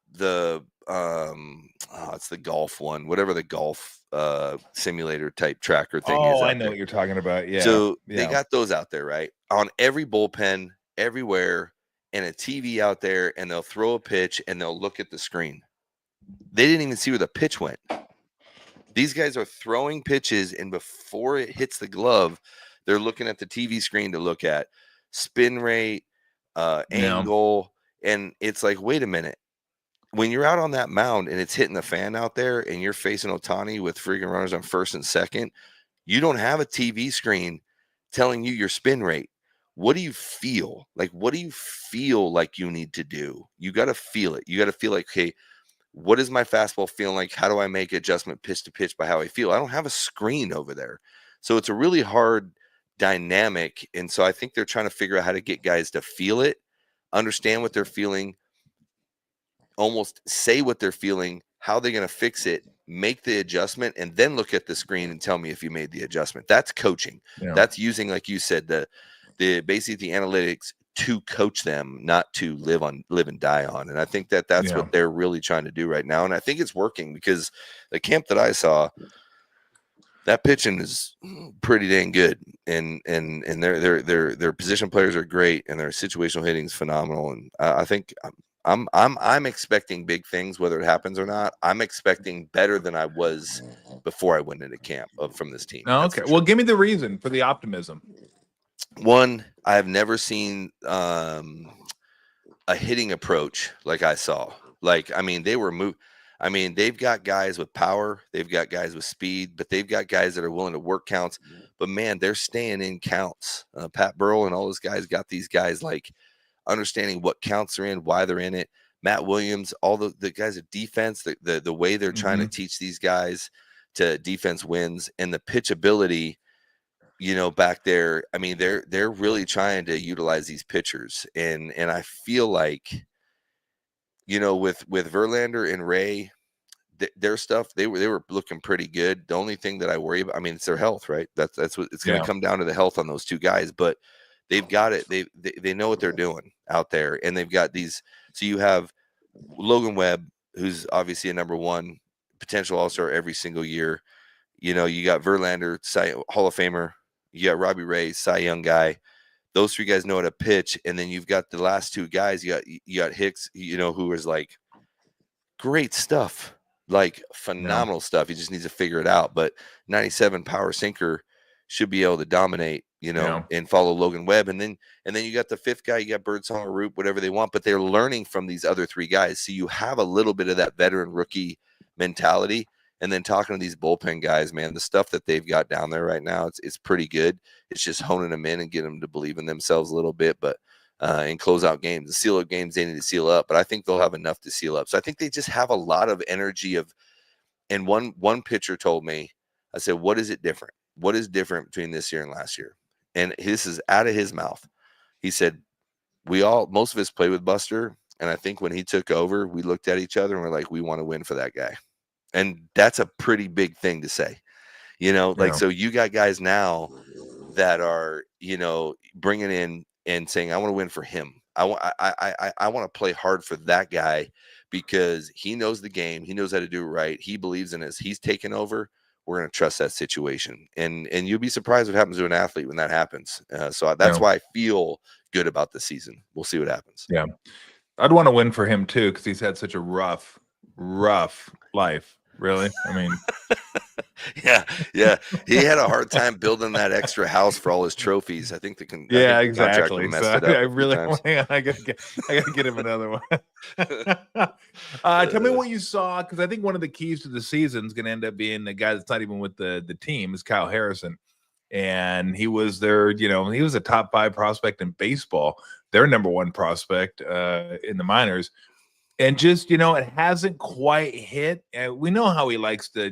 it's the golf one, whatever the golf simulator type tracker thing is.
I know what you're talking about. Yeah.
So they got those out there, right? On every bullpen, everywhere, and a TV out there, and they'll throw a pitch and they'll look at the screen. They didn't even see where the pitch went. These guys are throwing pitches, and before it hits the glove, they're looking at the TV screen to look at spin rate, angle, and it's like, wait a minute. When you're out on that mound and it's hitting the fan out there and you're facing Ohtani with freaking runners on first and second, you don't have a TV screen telling you your spin rate. What do you feel? Like, what do you feel like you need to do? You got to feel it. You got to feel like, hey, what is my fastball feeling like? How do I make adjustment pitch to pitch by how I feel? I don't have a screen over there. So it's a really hard dynamic. And so I think they're trying to figure out how to get guys to feel it, understand what they're feeling, almost say what they're feeling, how they're going to fix it, make the adjustment, and then look at the screen and tell me if you made the adjustment. That's coaching.
Yeah.
That's using, like you said, the basically the analytics to coach them, not to live and die on. And I think that's what they're really trying to do right now. And I think it's working, because the camp that I saw, that pitching is pretty dang good, and their position players are great, and their situational hitting is phenomenal. And I think I'm expecting big things, whether it happens or not. I'm expecting better than I was before I went into camp from this team.
Oh, okay. Well, give me the reason for the optimism.
One, I have never seen a hitting approach like I saw. Like, I mean, they've got guys with power, they've got guys with speed, but they've got guys that are willing to work counts. But man, they're staying in counts. Pat Burrell and all those guys got these guys like understanding what counts they're in, why they're in it. Matt Williams, all the guys at defense, the way they're trying to teach these guys to defense wins, and the pitchability, back there. I mean, they're really trying to utilize these pitchers, and I feel like, with Verlander and Ray, their stuff, they were looking pretty good. The only thing that I worry about, I mean, it's their health, right? That's what it's going to come down to, the health on those two guys. But they've got it. They know what they're doing out there, and they've got these. So you have Logan Webb, who's obviously a number one potential all-star every single year. You got Verlander, Hall of Famer. You got Robbie Ray, Cy Young guy. Those three guys know how to pitch, and then you've got the last two guys. You got Hicks, who is like great stuff, like phenomenal stuff. He just needs to figure it out. But 97 power sinker should be able to dominate, and follow Logan Webb. And then you got the fifth guy, you got Birdsong or Root, whatever they want, but they're learning from these other three guys. So you have a little bit of that veteran rookie mentality. And then talking to these bullpen guys, man, the stuff that they've got down there right now, it's pretty good. It's just honing them in and getting them to believe in themselves a little bit. But in closeout games, the seal up games, they need to seal up. But I think they'll have enough to seal up. So I think they just have a lot of energy and one pitcher told me, I said, what is it different? What is different between this year and last year? And this is out of his mouth. He said, most of us played with Buster. And I think when he took over, we looked at each other and we're like, we want to win for that guy. And that's a pretty big thing to say, so you got guys now that are, bringing in and saying, I want to win for him. I want to play hard for that guy, because he knows the game. He knows how to do it right. He believes in us. He's taken over. We're going to trust that situation. And you'll be surprised what happens to an athlete when that happens. So that's why I feel good about the season. We'll see what happens.
Yeah. I'd want to win for him too, because he's had such a rough life. Really? I mean,
yeah. He had a hard time building that extra house for all his trophies. I think the
exactly.
Messed
so
it up
I really, I gotta get him another one. Tell me what you saw, because I think one of the keys to the season is going to end up being the guy that's not even with the team is Kyle Harrison, and he was their, he was a top 5 prospect in baseball, their number 1 prospect in the minors. And just, it hasn't quite hit. And we know how he likes to,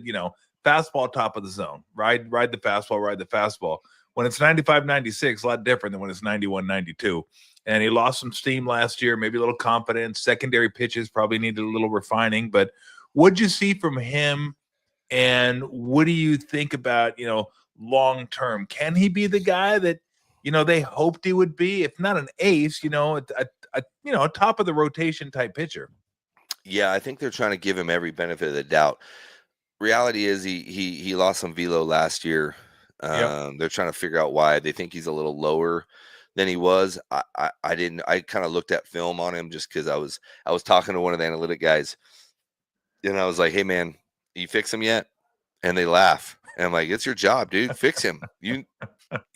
fastball top of the zone, ride the fastball. When it's 95, 96, a lot different than when it's 91, 92. And he lost some steam last year, maybe a little confidence. Secondary pitches probably needed a little refining. But what'd you see from him? And what do you think about, long term? Can he be the guy that, they hoped he would be, if not an ace, a top of the rotation type pitcher?
Yeah, I think they're trying to give him every benefit of the doubt. Reality is he lost some velo last year. They're trying to figure out why. They think he's a little lower than he was. I kind of looked at film on him just because I was talking to one of the analytic guys, and I was like, hey man, you fix him yet? And they laugh. And I'm like, it's your job, dude. Fix him. You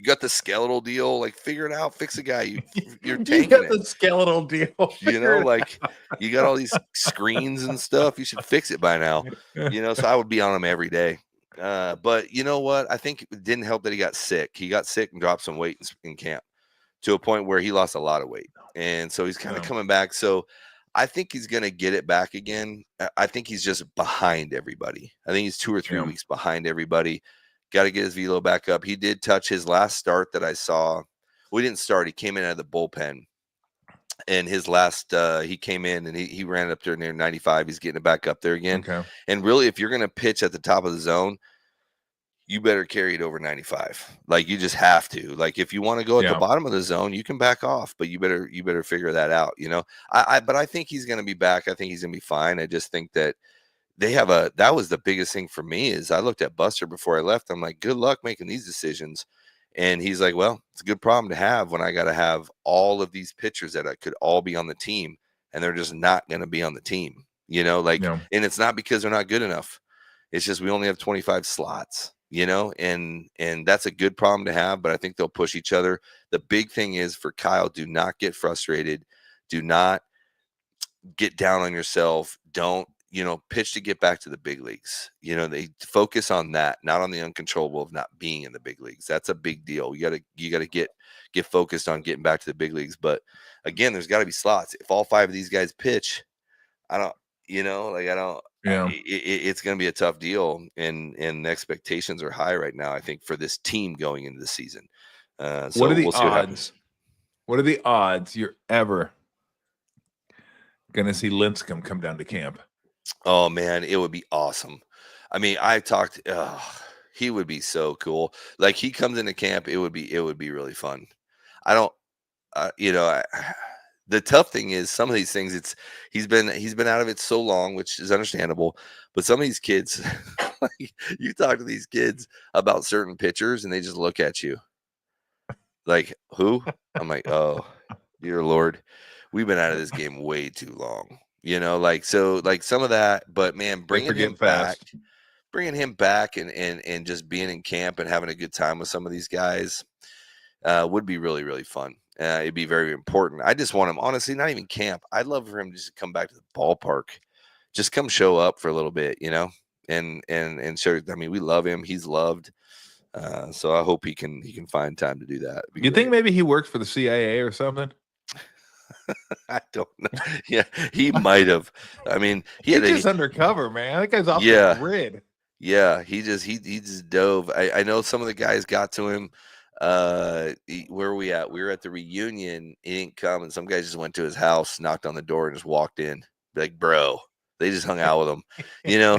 got the skeletal deal. Like, figure it out. Fix the guy. You're tanking
you got the skeletal deal.
Like, you got all these screens and stuff. You should fix it by now. So I would be on him every day. But you know what? I think it didn't help that he got sick. He got sick and dropped some weight in camp to a point where he lost a lot of weight. And so he's kind of coming back. So I think he's going to get it back again. I think he's just behind everybody. I think he's 2 or 3 weeks behind everybody. Got to get his velo back up. He did touch his last start that I saw. We didn't start. He came in out of the bullpen. And his last, he came in and he ran up there near 95. He's getting it back up there again.
Okay.
And really, if you're going to pitch at the top of the zone, you better carry it over 95. Like, you just have to. Like, if you want to go at the bottom of the zone, you can back off, but you better figure that out. But I think he's going to be back. I think he's going to be fine. I just think that that was the biggest thing for me is I looked at Buster before I left. I'm like, good luck making these decisions. And he's like, well, it's a good problem to have when I got to have all of these pitchers that I could all be on the team and they're just not going to be on the team, and it's not because they're not good enough. It's just, we only have 25 slots, and that's a good problem to have, but I think they'll push each other. The big thing is for Kyle, do not get frustrated. Do not get down on yourself. Don't, pitch to get back to the big leagues. They focus on that, not on the uncontrollable of not being in the big leagues. That's a big deal. You gotta get focused on getting back to the big leagues. But again, there's got to be slots. If all 5 of these guys pitch, it's going to be a tough deal, and the expectations are high right now, I think, for this team going into the season. So
what are the
we'll see what happens.
What are the odds you're ever going to see Lincecum come down to camp?
Oh man, it would be awesome. I mean, he would be so cool. Like, he comes into camp, it would be really fun. The tough thing is some of these things, he's been out of it so long, which is understandable. But some of these kids, like, you talk to these kids about certain pitchers and they just look at you like, who? I'm like, oh, dear Lord, we've been out of this game way too long. So some of that, but man, bringing him back and just being in camp and having a good time with some of these guys would be really, really fun. It'd be very important. I just want him, honestly, not even camp. I'd love for him just to come back to the ballpark, just come show up for a little bit, and show. I mean, we love him. He's loved. So I hope he can find time to do that.
You think maybe he works for the CIA or something?
I don't know. Yeah, he might have. I mean,
he's just undercover, man. That guy's off the grid.
Yeah, he just dove. I know some of the guys got to him. Where are we at? We were at the reunion. He didn't come, and some guys just went to his house, knocked on the door, and just walked in. Like, bro, they just hung out with him,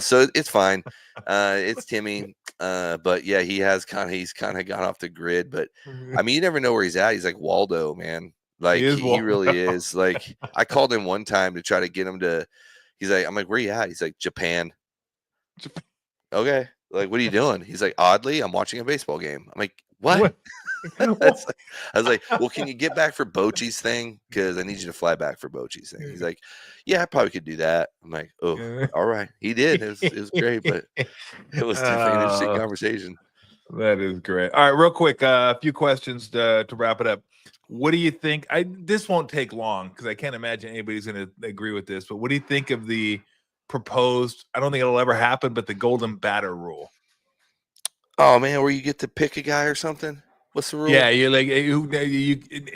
So it's fine. It's Timmy. But yeah, he's kind of gone off the grid. But I mean, you never know where he's at. He's like Waldo, man. Like, he really is. Like, I called him one time to try to get him to. I'm like, where you at? He's like, Japan. Okay. Like, what are you doing? He's like, oddly, I'm watching a baseball game. I'm like, what? I was like, well, can you get back for Bochy's thing? Because I need you to fly back for Bochy's thing. He's like, yeah, I probably could do that. I'm like, oh, all right. He did. It was great, but it was definitely an interesting conversation.
That is great. All right, real quick, a few questions to wrap it up. What do you think? This won't take long because I can't imagine anybody's going to agree with this, but what do you think of the proposed, I don't think it'll ever happen, but the golden batter rule?
Oh man, where you get to pick a guy or something? What's the rule?
Yeah, you're like, you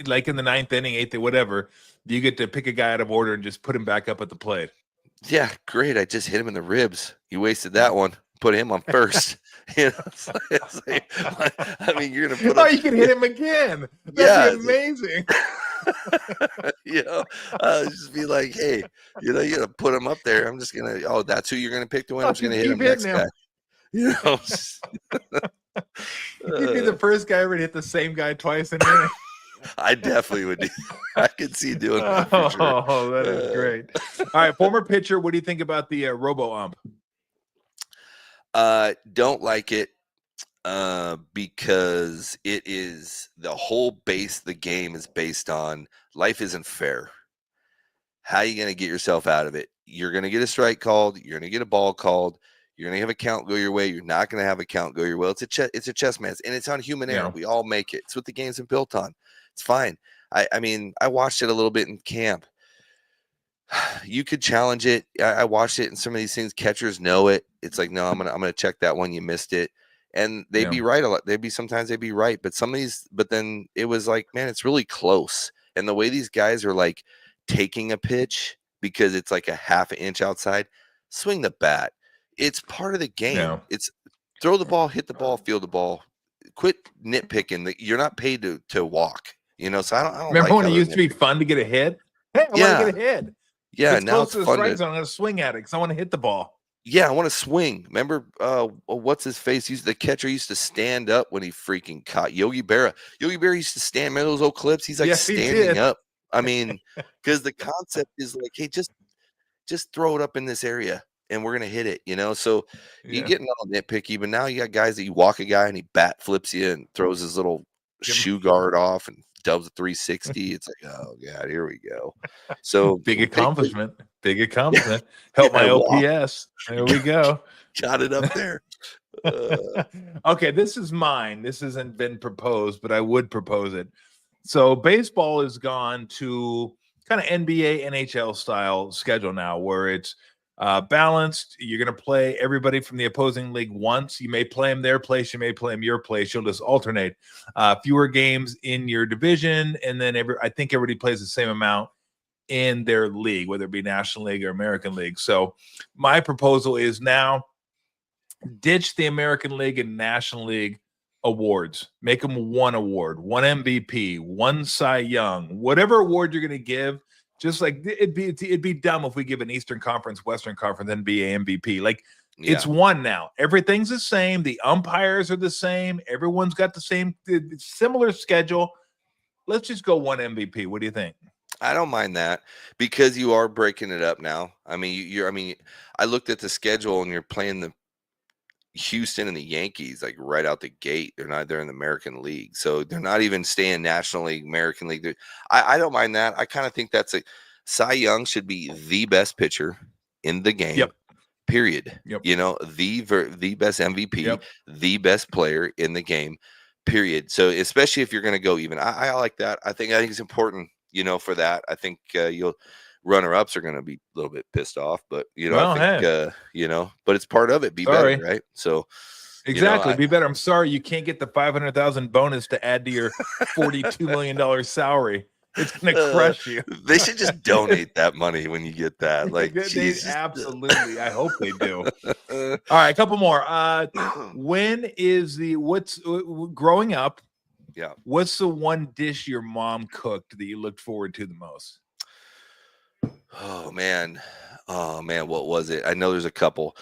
like in the 9th inning, 8th, whatever, you get to pick a guy out of order and just put him back up at the plate.
Yeah, great. I just hit him in the ribs. You wasted that one. Put him on first. It's like, I mean, you're gonna put.
Oh, you can hit him again. That'd be amazing.
Just be like, hey, you gotta put him up there. I'm just gonna. Oh, that's who you're gonna pick to win. I'm just gonna hit him next guy.
You'd be the first guy ever to hit the same guy twice in a minute.
I definitely would do. I could see doing that for sure.
Oh, that is great. All right, former pitcher, what do you think about the robo-ump?
Don't like it because it is the whole base. The game is based on life isn't fair. How are you going to get yourself out of it? You're going to get a strike called. You're going to get a ball called. You're going to have a count go your way. You're not going to have a count go your way. It's a chess match, and it's on human error. We all make it. It's what the game's been built on. It's fine. I mean, I watched it a little bit in camp. You could challenge it. I watched it, and some of these things, catchers know it. It's like, no, I'm gonna check that one. You missed it, and they'd be right a lot. Sometimes they'd be right, but some of these. But then it was like, man, it's really close. And the way these guys are like taking a pitch because it's like a half an inch outside, swing the bat. It's part of the game. Throw the ball, hit the ball, field the ball. Quit nitpicking. You're not paid to walk. So I don't
Remember
like
when
how
it
they're
used to be fun to get a hit? Hey, I want to get a hit. If
Yeah,
it's
now
close
it's
to the
fun
strike
to.
zone, I'm going to swing at it because I want to hit the ball.
Yeah, I want to swing. Remember, what's his face? The catcher used to stand up when he freaking caught Yogi Berra. Yogi Berra used to stand. Remember those old clips? He's like standing up. I mean, because the concept is like, hey, just throw it up in this area and we're gonna hit it. So you getting all nitpicky, but now you got guys that you walk a guy and he bat flips you and throws his little shoe guard off and dubs a 360. It's like, oh god, here we go. So
big accomplishment. Help my OPS. There we go.
Got it up there.
Okay, this is mine. This hasn't been proposed, but I would propose it. So baseball has gone to kind of NBA, NHL style schedule now, where it's balanced. You're going to play everybody from the opposing league once. You may play them their place. You may play them your place. You'll just alternate. Fewer games in your division, and then I think everybody plays the same amount in their league, whether it be National League or American League. So my proposal is now ditch the American League and National League awards. Make them one award, one MVP, one Cy Young, whatever award you're going to give. Just like it'd be dumb if we give an Eastern Conference, Western Conference NBA MVP. Like it's one now. Everything's the same. The umpires are the same. Everyone's got the same similar schedule. Let's just go one MVP. What do you think?
I don't mind that because you are breaking it up now. I mean, I looked at the schedule and you're playing the Houston and the Yankees like right out the gate. They're in the American League, so they're not even staying National League, American League. I don't mind that. I kind of think that's Cy Young should be the best pitcher in the game.
Yep.
Period.
Yep.
The best MVP,
yep.
the best player in the game. Period. So especially if you're going to go even, I like that. I think it's important. For that, I think runner-ups are going to be a little bit pissed off, but I think but it's part of it. Be better, right? So
exactly, be better. I'm sorry you can't get the $500,000 bonus to add to your $42 million salary. It's going to crush you.
They should just donate that money when you get that. Like,
absolutely. I hope they do. All right, a couple more. When is growing up?
Yeah.
What's the one dish your mom cooked that you looked forward to the most?
Oh man. What was it? I know there's a couple.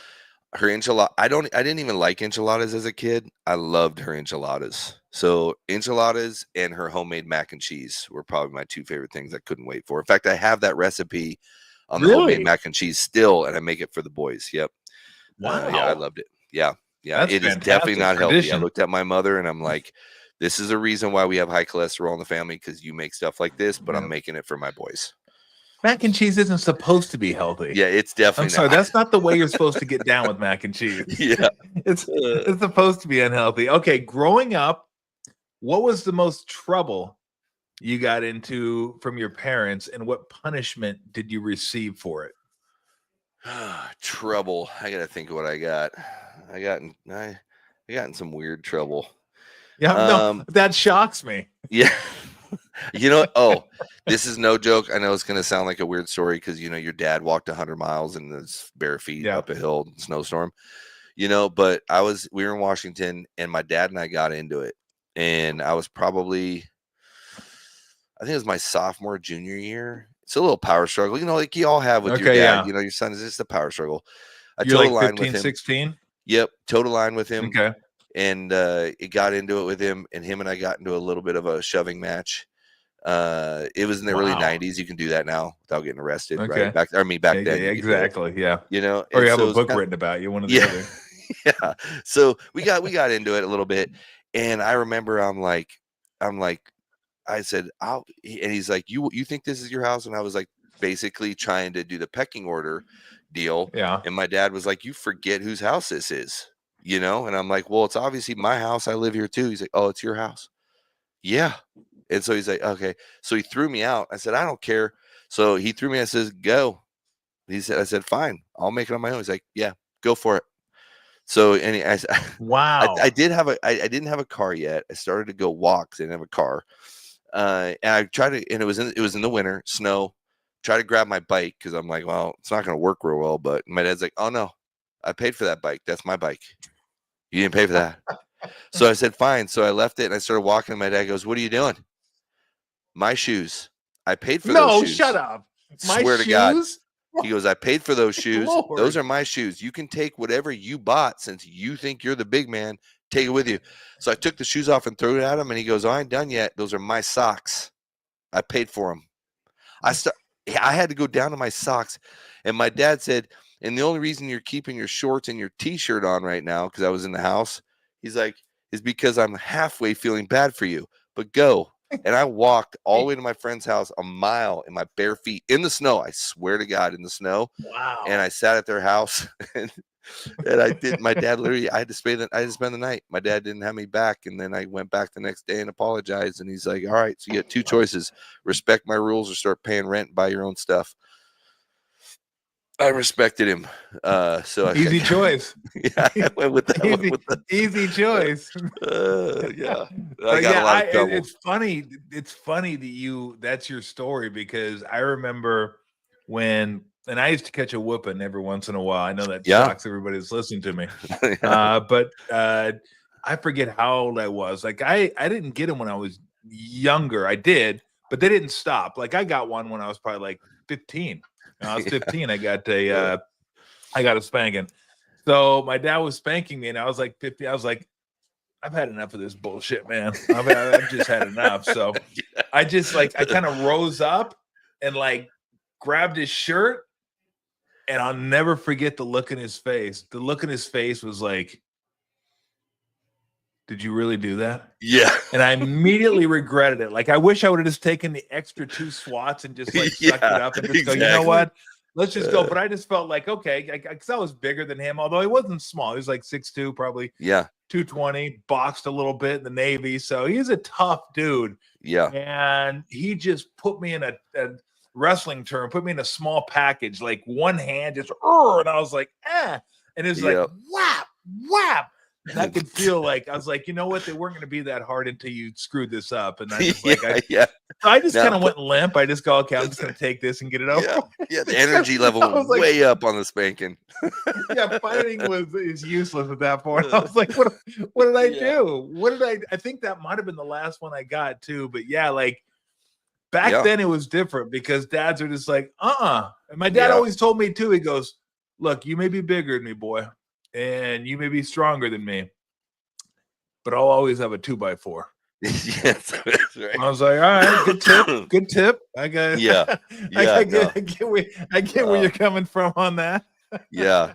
Her enchilada. I didn't even like enchiladas as a kid. I loved her enchiladas. So enchiladas and her homemade mac and cheese were probably my two favorite things I couldn't wait for. In fact, I have that recipe on the homemade mac and cheese still, and I make it for the boys. Yep.
Wow.
Yeah, I loved it. Yeah.
That's
it is definitely not healthy. I looked at my mother and I'm like, this is a reason why we have high cholesterol in the family, because you make stuff like this, but I'm making it for my boys.
Mac and cheese isn't supposed to be healthy.
Yeah, it's definitely
I'm sorry, that's not the way you're supposed to get down with mac and cheese.
Yeah.
It's supposed to be unhealthy. Okay, growing up, what was the most trouble you got into from your parents, and what punishment did you receive for it?
Trouble. I got to think of what I got. I got in some weird trouble.
Yeah, no, that shocks me.
Yeah. This is no joke. I know it's going to sound like a weird story because, your dad walked 100 miles in his bare feet up a hill in snowstorm, but we were in Washington and my dad and I got into it. And I was probably, I think it was my sophomore, junior year. It's a little power struggle, like you all have with your dad. Your son is just a power struggle.
You're like 15, 16?
Yep. Total line with him.
Okay.
And it got into it with him, and him and I got into a little bit of a shoving match. It was in the early 90s. You can do that now without getting arrested, right? Back then.
Exactly. Yeah.
Or
you have a book written about you, one or the other.
Yeah. So we got into it a little bit, and I remember I'm like, I said, and he's like, you think this is your house? And I was like, basically trying to do the pecking order deal.
Yeah.
And my dad was like, you forget whose house this is. And I'm like, well, it's obviously my house. I live here too. He's like, oh, it's your house. Yeah. And so he's like, okay. So he threw me out. I said, I don't care. So he threw me. I said, go. I said, fine. I'll make it on my own. He's like, yeah, go for it. So,
wow.
I didn't have a car yet. I started to go walk because I didn't have a car. And I tried to, and it was in the winter, snow. Try to grab my bike because I'm like, well, it's not going to work real well. But my dad's like, oh no, I paid for that bike. That's my bike. You didn't pay for that. So I said, fine. So I left it and I started walking. And my dad goes, what are you doing? My shoes. I paid for those shoes.
No, shut up. My
Swear
shoes?
to God. He goes, I paid for those shoes.
Lord.
Those are my shoes. You can take whatever you bought since you think you're the big man. Take it with you. So I took the shoes off and threw it at him. And he goes, I ain't done yet. Those are my socks. I paid for them. I had to go down to my socks. And my dad said, and the only reason you're keeping your shorts and your t-shirt on right now, because I was in the house, he's like, is because I'm halfway feeling bad for you. But go. And I walked all the way to my friend's house, a mile in my bare feet in the snow. I swear to God, in the snow.
Wow.
And I sat at their house and I did. My dad literally, I had to spend the night. My dad didn't have me back. And then I went back the next day and apologized. And he's like, all right, so you get two choices: respect my rules or start paying rent and buy your own stuff. I respected him. So
easy choice.
Yeah, I went with that.
Easy choice.
Yeah. I got a lot of trouble.
It's funny that that's your story, because I remember when, and I used to catch a whooping every once in a while. I know that shocks everybody that's listening to me. But I forget how old I was. Like I didn't get them when I was younger. I did, but they didn't stop. Like I got one when I was probably like 15. When I was 15, I got a spanking. So my dad was spanking me, and I was like 50. I was like, I've had enough of this bullshit, man. I've just had enough. So I kind of rose up and like grabbed his shirt, and I'll never forget the look in his face. The look in his face was like, did you really do that?
Yeah.
And I immediately regretted it. Like, I wish I would have just taken the extra 2 swats and just like sucked it up and just go, you know what? Let's just go. But I just felt like, okay, because I was bigger than him, although he wasn't small. He was like 6'2", probably 220, boxed a little bit in the Navy. So he's a tough dude.
Yeah.
And he just put me in a wrestling term, put me in a small package, like one hand just, and I was like, and it was like, whap, whap. And I could feel like, I was like, you know what? They weren't going to be that hard until you screwed this up. And I just I just kind of went limp. I just go, okay, I'm just going to take this and get it over.
Yeah, the energy level was like, way up on the spanking.
Fighting is useless at that point. I was like, what did I do? I think that might have been the last one I got too. But yeah, like back then it was different, because dads are just like, And my dad always told me too, he goes, look, you may be bigger than me, boy, and you may be stronger than me, but I'll always have a 2x4.
Yes, that's right.
I was like, all right, good tip. I get where you're coming from on that.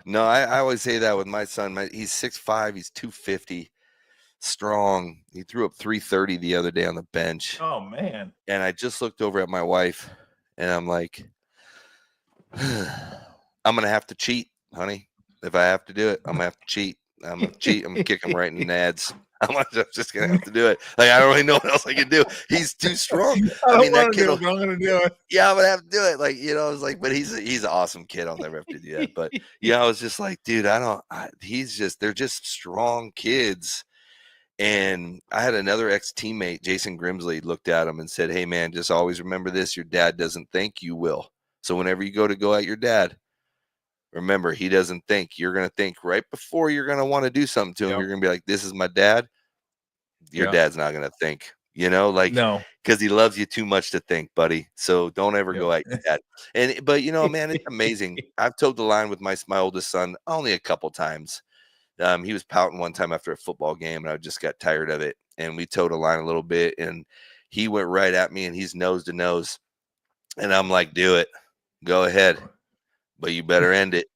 No, I always say that with my son. He's 6'5", he's 250, strong. He threw up 330 the other day on the bench.
Oh man.
And I just looked over at my wife and I'm like, I'm gonna have to cheat, honey. If I have to do it, I'm gonna have to cheat. I'm gonna cheat. I'm gonna kick him right in the nads. I'm just gonna have to do it. Like, I don't really know what else I can do. He's too strong.
I mean, that kid. I'm gonna do it.
Yeah, I'm gonna have to do it. Like, I was like, but he's an awesome kid. I'll never have to do that. But I was just like, dude, they're just strong kids. And I had another ex-teammate, Jason Grimsley, looked at him and said, hey man, just always remember this: your dad doesn't think, you will. So whenever you go at your dad, remember, he doesn't think. You're going to think right before you're going to want to do something to him. You're going to be like, this is my dad. Your dad's not going to think, no, because he loves you too much to think, buddy. So don't ever go at your dad. But man, it's amazing. I've towed the line with my oldest son only a couple times. He was pouting one time after a football game, and I just got tired of it. And we towed a line a little bit, and he went right at me, and he's nose to nose. And I'm like, do it. Go ahead. But you better end it.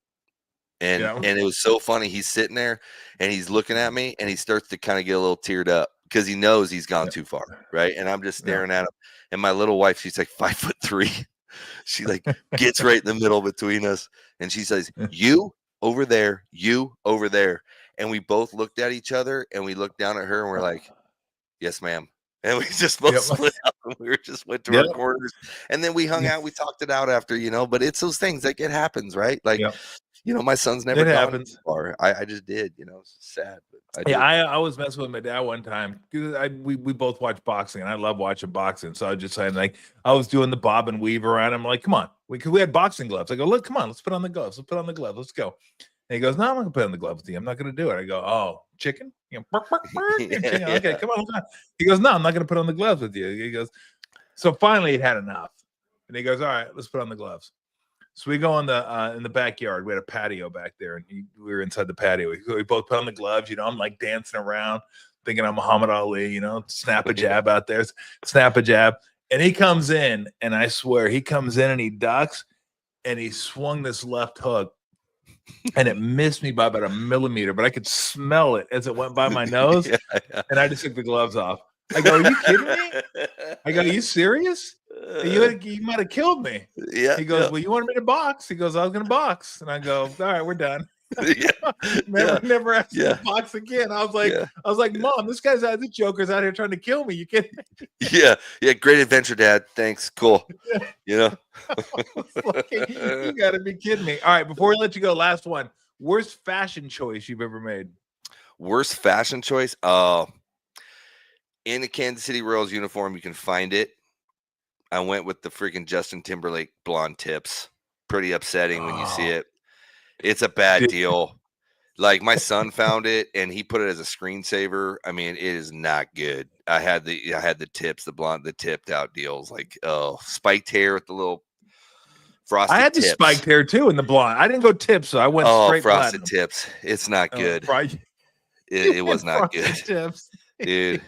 And it was so funny. He's sitting there and he's looking at me, and he starts to kind of get a little teared up because he knows he's gone too far. Right. And I'm just staring at him. And my little wife, she's like 5'3". She like gets right in the middle between us. And she says, you over there, you over there. And we both looked at each other, and we looked down at her, and we're like, yes, ma'am. And we just both split up, and we just went to our corners, and then we hung out. We talked it out after, but it's those things, like, it happens, right? Like, my son's never gone too far. I just did, it's sad. But
I was messing with my dad one time, because we both watch boxing, and I love watching boxing. So I just saying, like, I was doing the bob and weave around. I'm like, come on, we had boxing gloves. I go, look, come on, let's put on the gloves. Let's go. And he goes, no, I'm not gonna put on the gloves with you. I'm not gonna do it. I go, oh, chicken? Bark, bark, bark. Chicken. Okay, come on. He goes, no, I'm not gonna put on the gloves with you. He goes, so finally he'd had enough. And he goes, all right, let's put on the gloves. So we go in the backyard. We had a patio back there, and we were inside the patio. We both put on the gloves. I'm like dancing around, thinking I'm Muhammad Ali. Snap a jab out there, snap a jab. And he comes in, and I swear he comes in and he ducks, and he swung this left hook, and it missed me by about a millimeter, but I could smell it as it went by my nose, and I just took the gloves off. I go, are you kidding me? I go, are you serious? You might have killed me.
Yeah.
He goes, well, you wanted me to box. He goes, I was going to box. And I go, all right, we're done. Never asked me to box again. I was like, Mom, this joker's out here trying to kill me. You kidding me?
Yeah. Great adventure, Dad. Thanks. Cool. You
got to be kidding me. All right, before we let you go, last one. Worst fashion choice you've ever made?
Worst fashion choice? In a Kansas City Royals uniform, you can find it. I went with the freaking Justin Timberlake blonde tips. Pretty upsetting when you see it. It's a bad deal. Like, my son found it and he put it as a screensaver. I mean, it is not good. I had the tips, the tipped out deals, like spiked hair with the little frosted.
I had the
tips.
spiked hair too in the blonde. I didn't go tips, so I went straight
frosted
platinum.
tips. It's not good. It was not good,
tips.
Dude.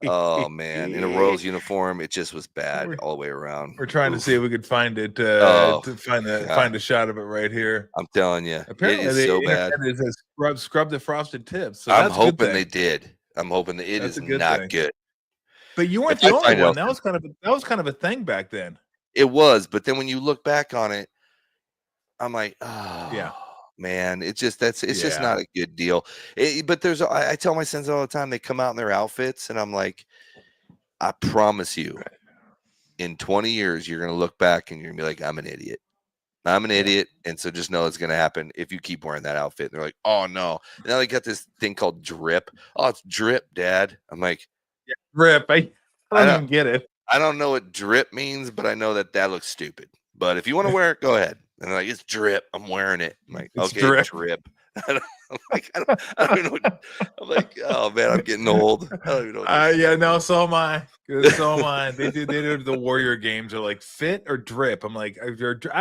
Oh man, in a Royals uniform, it just was bad all the way around.
We're trying to see if we could find it to find a shot of it right here.
I'm telling you,
apparently
it is so bad.
It says scrub the frosted tips. So
I'm hoping they did. I'm hoping that it is not good.
But you weren't the only one. That was kind of a thing back then.
It was, but then when you look back on it, I'm like, oh
yeah.
Man, it's just not a good deal. But I tell my sons all the time, they come out in their outfits, and I'm like, I promise you, in 20 years, you're gonna look back and you're gonna be like, I'm an idiot. I'm an idiot, and so just know it's gonna happen if you keep wearing that outfit. And they're like, oh no. And now they got this thing called drip. Oh, it's drip, Dad. I'm like,
drip. I don't even get it.
I don't know what drip means, but I know that looks stupid. But if you want to wear it, go ahead. And they're like, it's drip. I'm wearing it. I'm like, it's okay, drip. I don't even know. I'm like, oh man, I'm getting old. I don't even know.
So am I. So am I. They do the Warrior games are like fit or drip. I'm like, I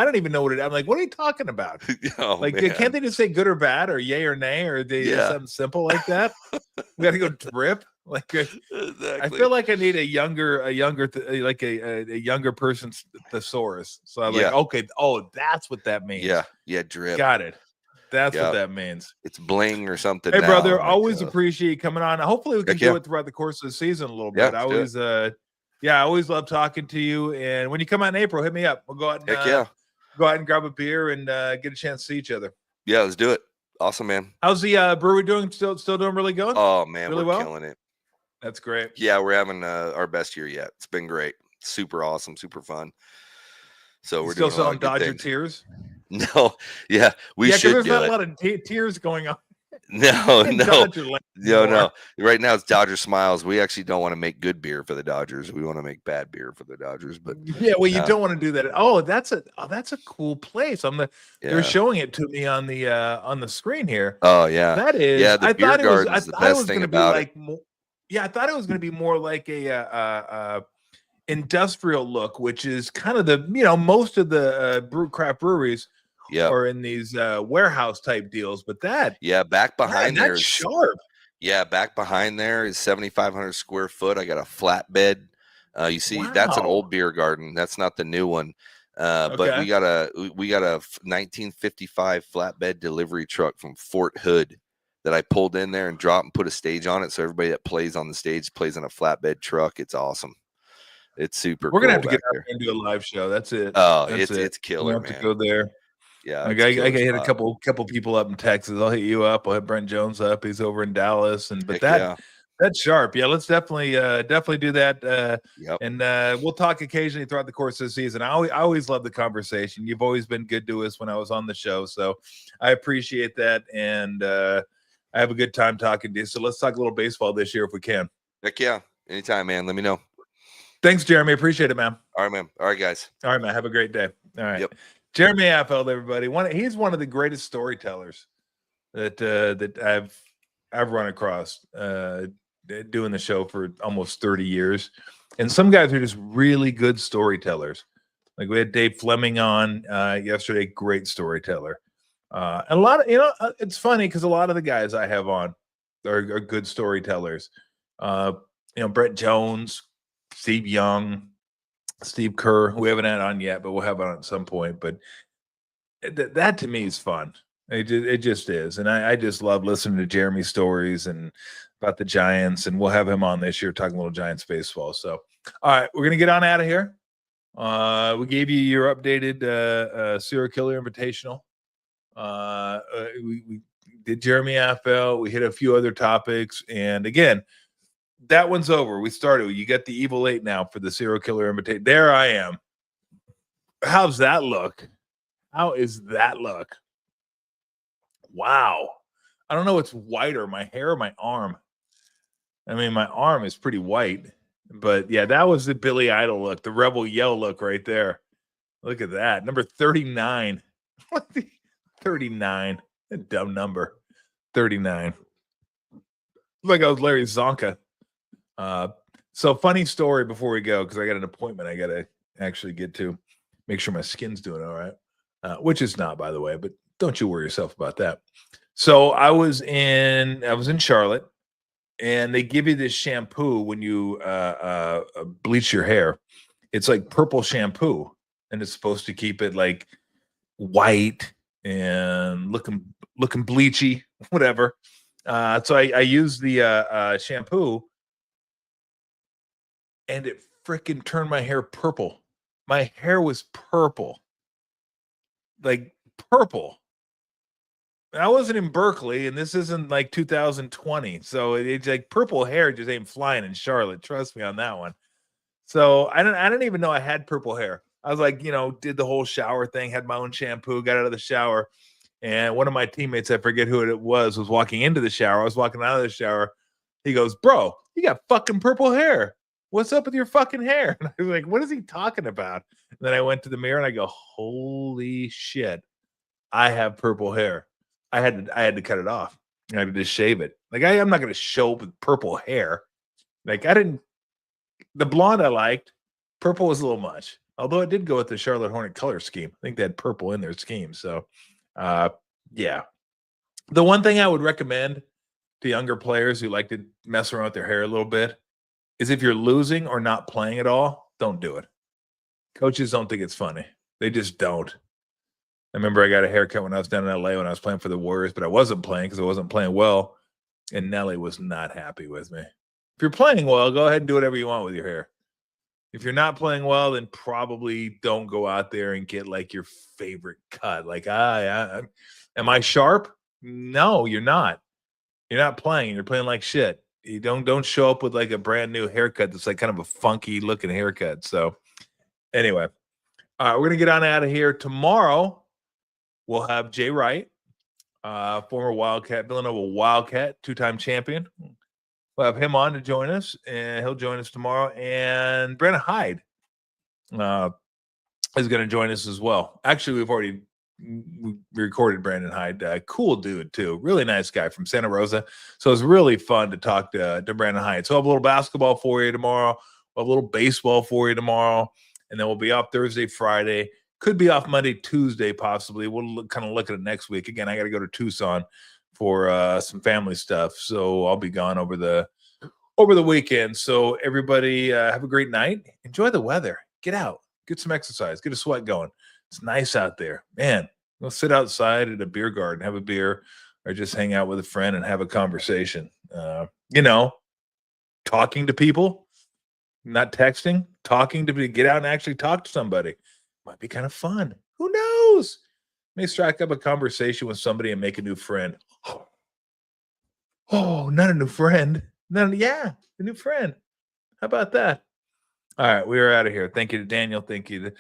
don't even know what it. I'm like, what are you talking about? Can't they just say good or bad or yay or nay or something simple like that? We got to go drip. Exactly. I feel like I need a younger person's thesaurus. So I'm like, okay, that's what that means.
Yeah, drip.
Got it. That's what that means.
It's bling or something.
Hey, brother, always appreciate you coming on. Hopefully we can do it throughout the course of the season a little bit. I always love talking to you. And when you come out in April, hit me up. We'll go out and go out and grab a beer and get a chance to see each other.
Yeah, let's do it. Awesome, man.
How's the brewery doing? Still doing really good?
Oh man, we're killing it.
That's great.
Yeah, we're having our best year yet. It's been great. Super awesome, super fun. So we're still selling
Dodger tears.
No, we should
there's
do
not
it.
A lot of tears going on.
No. Right now it's Dodger Smiles. We actually don't want to make good beer for the Dodgers. We want to make bad beer for the Dodgers. But
you don't want to do that. Oh, that's a cool place. They're showing it to me on the screen here.
Oh yeah,
that is.
The beer garden is the best thing about it.
I thought it was going to be more like a industrial look, which is kind of the most of the craft breweries are in these warehouse type deals. But
back behind there
is sharp.
Yeah, back behind there is 7,500 square foot. I got a flatbed. You see, that's an old beer garden. That's not the new one. But we got a 1955 flatbed delivery truck from Fort Hood that I pulled in there and dropped and put a stage on it. So everybody that plays on the stage plays on a flatbed truck. It's awesome. It's super.
We're gonna have to get out there and do a live show. That's it.
Oh, it's killer, man.
To go there.
Yeah,
I got hit a couple people up in Texas. I'll hit you up. I'll hit Brent Jones up. He's over in Dallas, that's sharp. Yeah, let's definitely do that. And we'll talk occasionally throughout the course of the season. I always love the conversation. You've always been good to us when I was on the show, so I appreciate that. And I have a good time talking to you. So let's talk a little baseball this year if we can.
Heck yeah, anytime, man. Let me know.
Thanks, Jeremy. Appreciate it, man.
All right, man. All right, guys.
All right, man. Have a great day. All right.
Yep.
Jeremy Affeldt, everybody. He's one of the greatest storytellers that I've run across doing the show for almost 30 years. And some guys are just really good storytellers. Like we had Dave Fleming on yesterday, great storyteller. And a lot of, it's funny because a lot of the guys I have on are good storytellers. Brett Jones, Steve Young, Steve Kerr, who we haven't had on yet, but we'll have on at some point. But that to me is fun. It just is. And I just love listening to Jeremy's stories and about the Giants. And we'll have him on this year talking a little Giants baseball. So, all right, we're going to get on out of here. We gave you your updated Serial Killer Invitational. We did Jeremy Affeldt. We hit a few other topics. And again, that one's over. We started. You got the Evil 8 now for the Serial Killer Invitation. There I am. How's that look? How is that look? Wow. I don't know what's whiter, my hair or my arm. I mean, my arm is pretty white. But, yeah, that was the Billy Idol look, the Rebel Yell look right there. Look at that. Number 39. 39. A dumb number. 39. Like I was Larry Zonka. So funny story before we go, because I got an appointment I got to actually get to. Make sure my skin's doing all right. Which is not, by the way, but don't you worry yourself about that. So I was in Charlotte, and they give you this shampoo when you bleach your hair. It's like purple shampoo, and it's supposed to keep it like white and looking bleachy, whatever. So I used the shampoo, and it freaking turned my hair purple. My hair was purple. Like purple. I wasn't in Berkeley, and this isn't like 2020. So it's like purple hair just ain't flying in Charlotte. Trust me on that one. So I didn't even know I had purple hair. I was like, did the whole shower thing, had my own shampoo, got out of the shower. And one of my teammates, I forget who it was walking into the shower. I was walking out of the shower. He goes, "Bro, you got fucking purple hair. What's up with your fucking hair?" And I was like, "What is he talking about?" And then I went to the mirror and I go, "Holy shit, I have purple hair." I had to cut it off. I had to just shave it. Like I'm not going to show up with purple hair. Like the blonde I liked. Purple was a little much. Although it did go with the Charlotte Hornet color scheme. I think they had purple in their scheme. So, yeah. The one thing I would recommend to younger players who like to mess around with their hair a little bit is if you're losing or not playing at all, don't do it. Coaches don't think it's funny. They just don't. I remember I got a haircut when I was down in LA when I was playing for the Warriors, but I wasn't playing because I wasn't playing well. And Nelly was not happy with me. If you're playing well, go ahead and do whatever you want with your hair. If you're not playing well, then probably don't go out there and get like your favorite cut. Like, am I sharp? No, you're not. You're not playing. You're playing like shit. You don't show up with like a brand new haircut that's like kind of a funky looking haircut. So anyway, all right, we're gonna get on out of here. Tomorrow we'll have Jay Wright, former Wildcat, Villanova Wildcat, 2-time champion. We'll have him on to join us, and he'll join us tomorrow. And Brandon Hyde is going to join us as well. Actually, we recorded Brandon Hyde. Cool dude, too. Really nice guy from Santa Rosa. So it's really fun to talk to Brandon Hyde. So I'll have a little basketball for you tomorrow. We'll have a little baseball for you tomorrow. And then we'll be off Thursday, Friday. Could be off Monday, Tuesday, possibly. We'll kind of look at it next week. Again, I got to go to Tucson for some family stuff. So I'll be gone over the weekend. So everybody have a great night. Enjoy the weather. Get out. Get some exercise. Get a sweat going. It's nice out there. Man, go sit outside at a beer garden, have a beer, or just hang out with a friend and have a conversation. Talking to people, not texting, talking to people. Get out and actually talk to somebody. Might be kind of fun. Who knows? May strike up a conversation with somebody and make a new friend. Oh, not a new friend. A new friend. How about that? All right, we are out of here. Thank you to Daniel. Thank you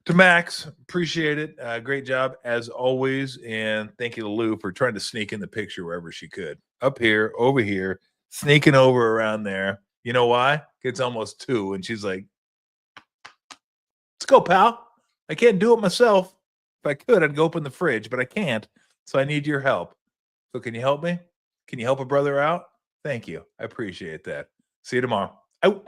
to Max. Appreciate it. Great job as always. And thank you to Lou for trying to sneak in the picture wherever she could. Up here, over here, sneaking over around there. You know why? It's almost 2. And she's like, "Let's go, pal. I can't do it myself." If I could, I'd go open the fridge, but I can't. So I need your help. So can you help me? Can you help a brother out? Thank you. I appreciate that. See you tomorrow. Out.